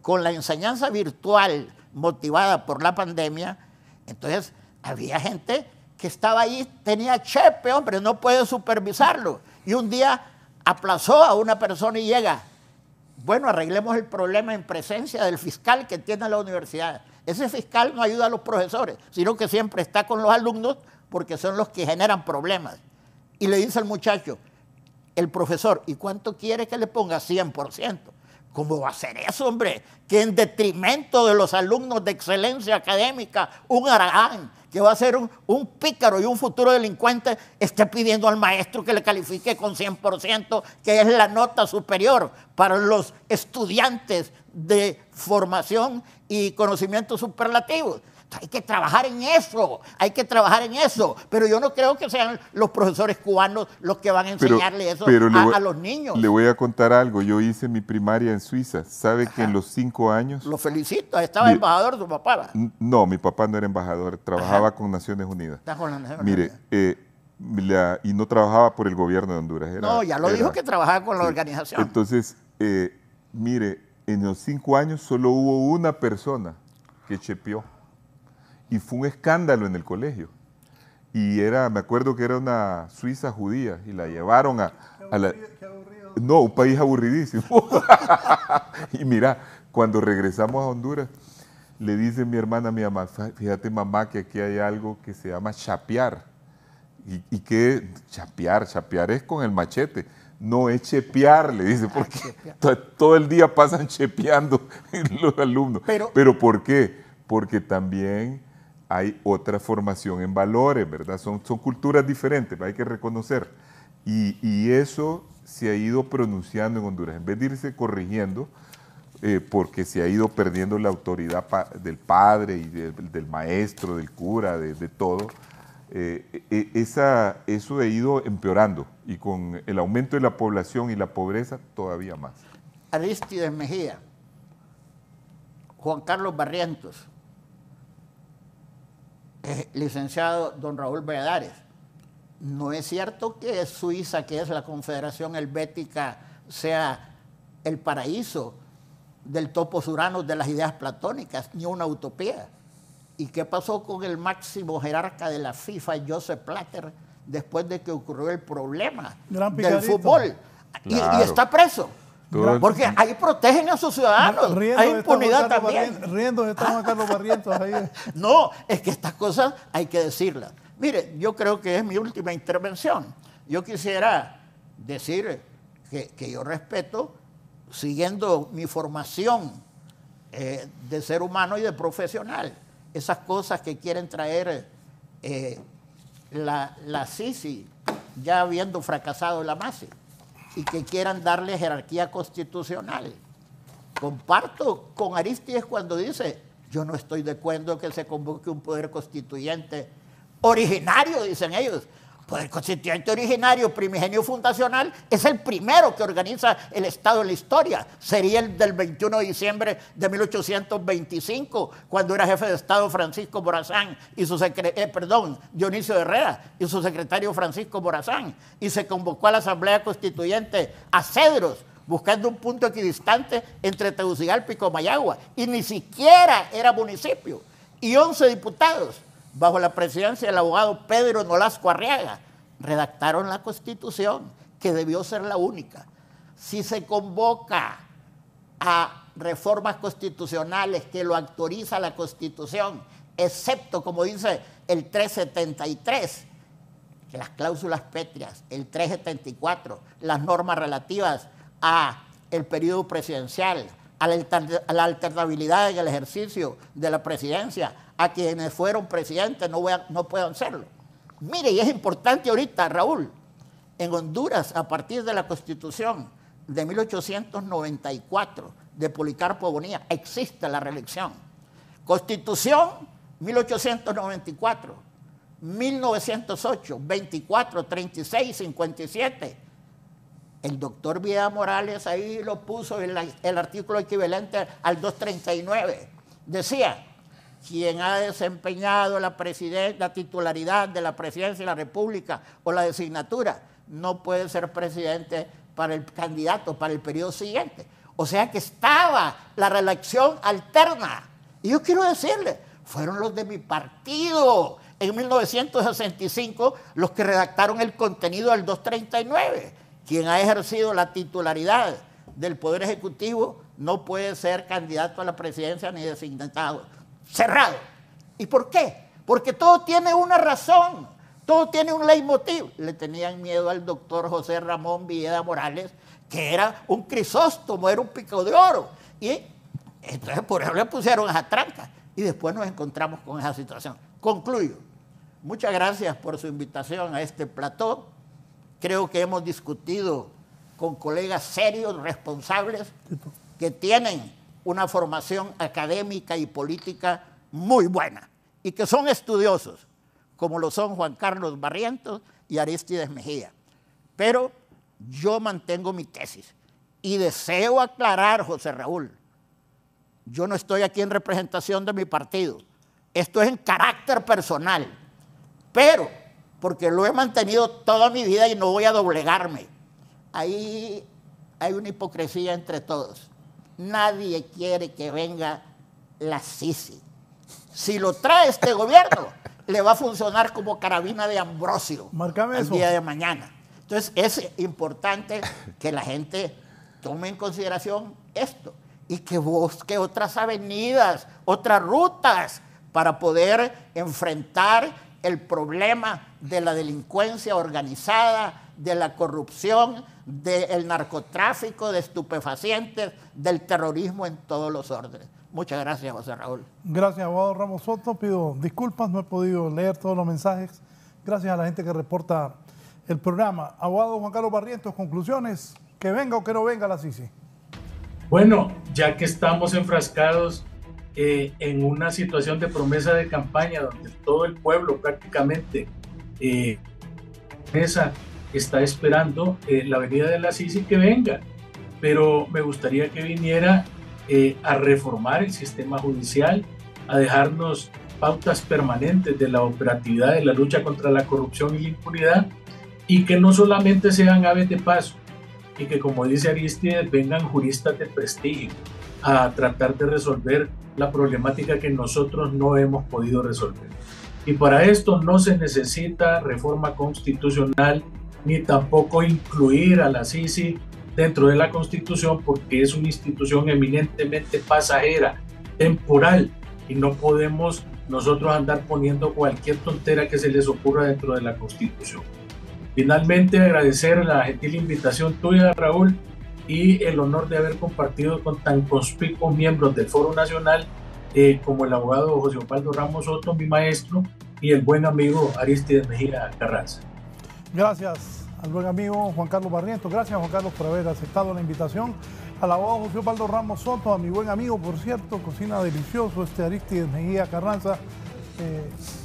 con la enseñanza virtual motivada por la pandemia, entonces había gente que estaba ahí, tenía chepe, hombre, no puede supervisarlo. Y un día aplazó a una persona y llega, bueno, arreglemos el problema en presencia del fiscal que tiene la universidad. Ese fiscal no ayuda a los profesores, sino que siempre está con los alumnos porque son los que generan problemas. Y le dice al muchacho, el profesor, ¿y cuánto quiere que le ponga? 100%. ¿Cómo va a ser eso, hombre? Que en detrimento de los alumnos de excelencia académica, un haragán, que va a ser un pícaro y un futuro delincuente, esté pidiendo al maestro que le califique con 100%, que es la nota superior para los estudiantes de formación y conocimientos superlativos. Hay que trabajar en eso, pero yo no creo que sean los profesores cubanos los que van a enseñarle eso a los niños. Le voy a contar algo, yo hice mi primaria en Suiza, ¿sabe que en los 5 años? Lo felicito, ¿estaba embajador su papá? No, mi papá no era embajador, trabajaba con Naciones Unidas. Está con las Naciones Unidas. Y no trabajaba por el gobierno de Honduras. Dijo que trabajaba con la organización. Entonces, mire, en los 5 años solo hubo una persona que chepeó. Y fue un escándalo en el colegio. Y me acuerdo que era una suiza judía y la llevaron a la... No, un país aburridísimo. Y mira, cuando regresamos a Honduras, le dice mi hermana a mi mamá, fíjate mamá que aquí hay algo que se llama chapear. ¿Y qué? Chapear es con el machete. No es chepear, le dice, porque todo el día pasan chepeando los alumnos. ¿Pero por qué? Porque también hay otra formación en valores, ¿verdad? Son culturas diferentes, hay que reconocer. Y eso se ha ido pronunciando en Honduras. En vez de irse corrigiendo, porque se ha ido perdiendo la autoridad del padre y del maestro, del cura, de todo, eso ha ido empeorando. Y con el aumento de la población y la pobreza, todavía más. Aristides Mejía, Juan Carlos Barrientos, licenciado don Raúl Valladares, no es cierto que Suiza, que es la Confederación Helvética, sea el paraíso del topos uranos de las ideas platónicas, ni una utopía. ¿Y qué pasó con el máximo jerarca de la FIFA, Joseph Blatter, después de que ocurrió el problema del fútbol? Claro. Y está preso. Porque ahí protegen a sus ciudadanos. Hay impunidad también. Riendo está Juan Carlos Barrientos ahí. No, es que estas cosas hay que decirlas. Mire, yo creo que es mi última intervención. Yo quisiera decir que yo respeto, siguiendo mi formación de ser humano y de profesional, esas cosas que quieren traer la Sisi, ya habiendo fracasado la MASI, y que quieran darle jerarquía constitucional. Comparto con Arístides cuando dice, yo no estoy de acuerdo que se convoque un poder constituyente originario, dicen ellos. Poder constituyente originario, primigenio fundacional, es el primero que organiza el Estado en la historia. Sería el del 21 de diciembre de 1825, cuando era jefe de Estado Francisco Morazán y su Dionisio Herrera y su secretario Francisco Morazán. Y se convocó a la Asamblea Constituyente a Cedros, buscando un punto equidistante entre Tegucigalpa y Comayagua. Y ni siquiera era municipio. Y 11 diputados, bajo la presidencia del abogado Pedro Nolasco Arriaga, redactaron la Constitución, que debió ser la única. Si se convoca a reformas constitucionales que lo autoriza la Constitución, excepto, como dice el 373, que las cláusulas pétreas, el 374, las normas relativas a el periodo presidencial, a la alternabilidad en el ejercicio de la presidencia, a quienes fueron presidentes no puedan serlo. Mire, y es importante ahorita, Raúl, en Honduras, a partir de la Constitución de 1894 de Policarpo Bonilla, existe la reelección. Constitución 1894, 1908, 24, 36, 57. El doctor Vidal Morales ahí lo puso en el artículo equivalente al 239. Decía, quien ha desempeñado la titularidad de la presidencia de la República o la designatura no puede ser presidente para el candidato para el periodo siguiente. O sea que estaba la reelección alterna. Y yo quiero decirle, fueron los de mi partido en 1965 los que redactaron el contenido del 239. Quien ha ejercido la titularidad del Poder Ejecutivo no puede ser candidato a la presidencia ni designado. Cerrado. ¿Y por qué? Porque todo tiene una razón, todo tiene un leitmotiv. Le tenían miedo al doctor José Ramón Villeda Morales, que era un crisóstomo, era un pico de oro. Y entonces por eso le pusieron esa tranca. Y después nos encontramos con esa situación. Concluyo. Muchas gracias por su invitación a este plató. Creo que hemos discutido con colegas serios, responsables, que tienen una formación académica y política muy buena y que son estudiosos, como lo son Juan Carlos Barrientos y Arístides Mejía. Pero yo mantengo mi tesis y deseo aclarar, José Raúl, yo no estoy aquí en representación de mi partido, esto es en carácter personal, pero porque lo he mantenido toda mi vida y no voy a doblegarme. Ahí hay una hipocresía entre todos. Nadie quiere que venga la Sisi. Si lo trae este gobierno, le va a funcionar como carabina de Ambrosio el día de mañana. Entonces es importante que la gente tome en consideración esto y que busque otras avenidas, otras rutas para poder enfrentar el problema de la delincuencia organizada, de la corrupción, del narcotráfico, de estupefacientes, del terrorismo en todos los órdenes. Muchas gracias, José Raúl. Gracias, abogado Ramos Soto. Pido disculpas, no he podido leer todos los mensajes. Gracias a la gente que reporta el programa. Abogado Juan Carlos Barrientos, conclusiones, que venga o que no venga la Sisi. Bueno, ya que estamos enfrascados en una situación de promesa de campaña donde todo el pueblo prácticamente está esperando la venida de la Sisi, que venga, pero me gustaría que viniera a reformar el sistema judicial, a dejarnos pautas permanentes de la operatividad de la lucha contra la corrupción y la impunidad, y que no solamente sean aves de paso, y que, como dice Arístides, vengan juristas de prestigio, a tratar de resolver la problemática que nosotros no hemos podido resolver. Y para esto no se necesita reforma constitucional ni tampoco incluir a la CICI dentro de la Constitución, porque es una institución eminentemente pasajera, temporal, y no podemos nosotros andar poniendo cualquier tontera que se les ocurra dentro de la Constitución. Finalmente, agradecer la gentil invitación tuya, Raúl, y el honor de haber compartido con tan conspicuos miembros del Foro Nacional como el abogado José Osvaldo Ramos Soto, mi maestro, y el buen amigo Aristides Mejía Carranza. Gracias al buen amigo Juan Carlos Barrientos. Gracias, Juan Carlos, por haber aceptado la invitación. Al abogado José Osvaldo Ramos Soto, a mi buen amigo, por cierto, cocina delicioso, Aristides Mejía Carranza.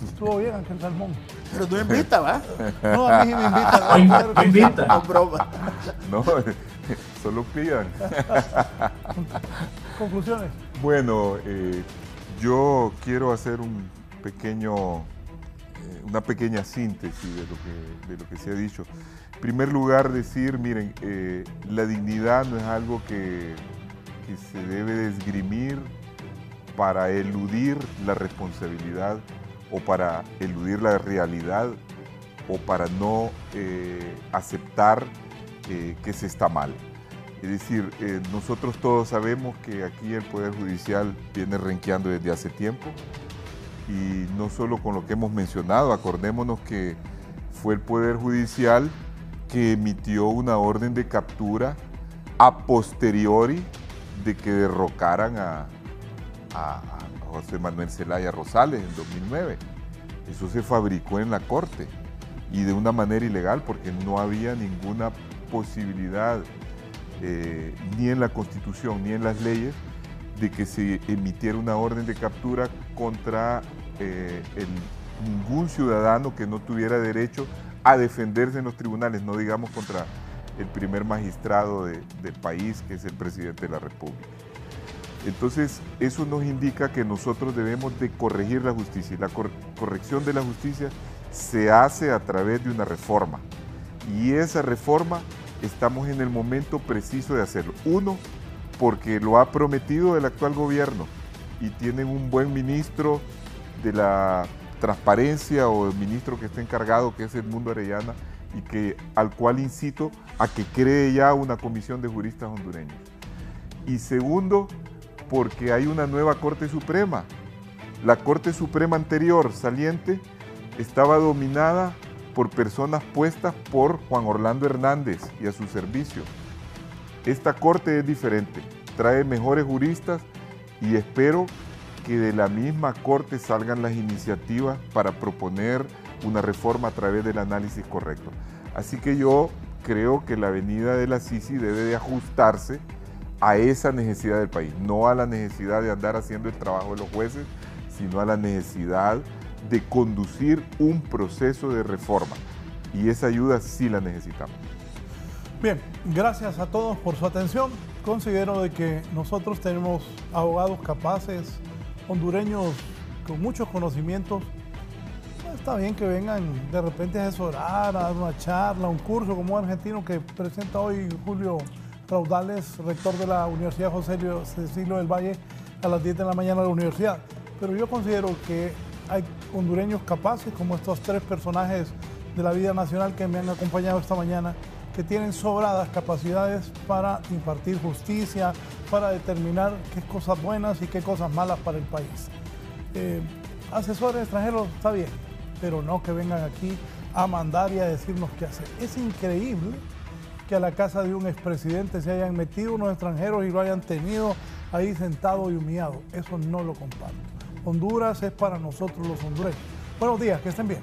Estuvo bien, Ángel Salmón. Pero tú invitas, ¿va? No, a mí sí me invitan. Me invita. No, broma. No, solo pidan. Conclusiones. Bueno, yo quiero hacer una pequeña síntesis de lo que se ha dicho. En primer lugar, decir, miren, la dignidad no es algo que se debe de esgrimir para eludir la responsabilidad o para eludir la realidad o para no aceptar que se está mal. Es decir, nosotros todos sabemos que aquí el Poder Judicial viene renqueando desde hace tiempo y no solo con lo que hemos mencionado, acordémonos que fue el Poder Judicial que emitió una orden de captura a posteriori de que derrocaran a José Manuel Zelaya Rosales en 2009. Eso se fabricó en la Corte y de una manera ilegal porque no había ninguna posibilidad ni en la Constitución ni en las leyes de que se emitiera una orden de captura contra ningún ciudadano que no tuviera derecho a defenderse en los tribunales, no digamos contra el primer magistrado del país, que es el presidente de la República. Entonces, eso nos indica que nosotros debemos de corregir la justicia. Y la corrección de la justicia se hace a través de una reforma. Y esa reforma estamos en el momento preciso de hacerlo. Uno, porque lo ha prometido el actual gobierno y tienen un buen ministro de la transparencia o el ministro que está encargado, que es Edmundo Orellana, y al cual incito a que cree ya una comisión de juristas hondureños. Y segundo, porque hay una nueva Corte Suprema. La Corte Suprema anterior, saliente, estaba dominada por personas puestas por Juan Orlando Hernández y a su servicio. Esta Corte es diferente, trae mejores juristas y espero que de la misma Corte salgan las iniciativas para proponer una reforma a través del análisis correcto. Así que yo creo que la venida de la CICI debe de ajustarse a esa necesidad del país, no a la necesidad de andar haciendo el trabajo de los jueces, sino a la necesidad de conducir un proceso de reforma. Y esa ayuda sí la necesitamos. Bien, gracias a todos por su atención. Considero de que nosotros tenemos abogados capaces, hondureños con muchos conocimientos. Está bien que vengan de repente a asesorar, a dar una charla, un curso como argentino que presenta hoy Julio Raudales, rector de la Universidad José Cecilio del Valle, a las 10 de la mañana de la universidad. Pero yo considero que hay hondureños capaces, como estos tres personajes de la vida nacional que me han acompañado esta mañana, que tienen sobradas capacidades para impartir justicia, para determinar qué cosas buenas y qué cosas malas para el país. Asesores extranjeros está bien, pero no que vengan aquí a mandar y a decirnos qué hacer. Es increíble que a la casa de un expresidente se hayan metido unos extranjeros y lo hayan tenido ahí sentado y humillado. Eso no lo comparto. Honduras es para nosotros los hondureños. Buenos días, que estén bien.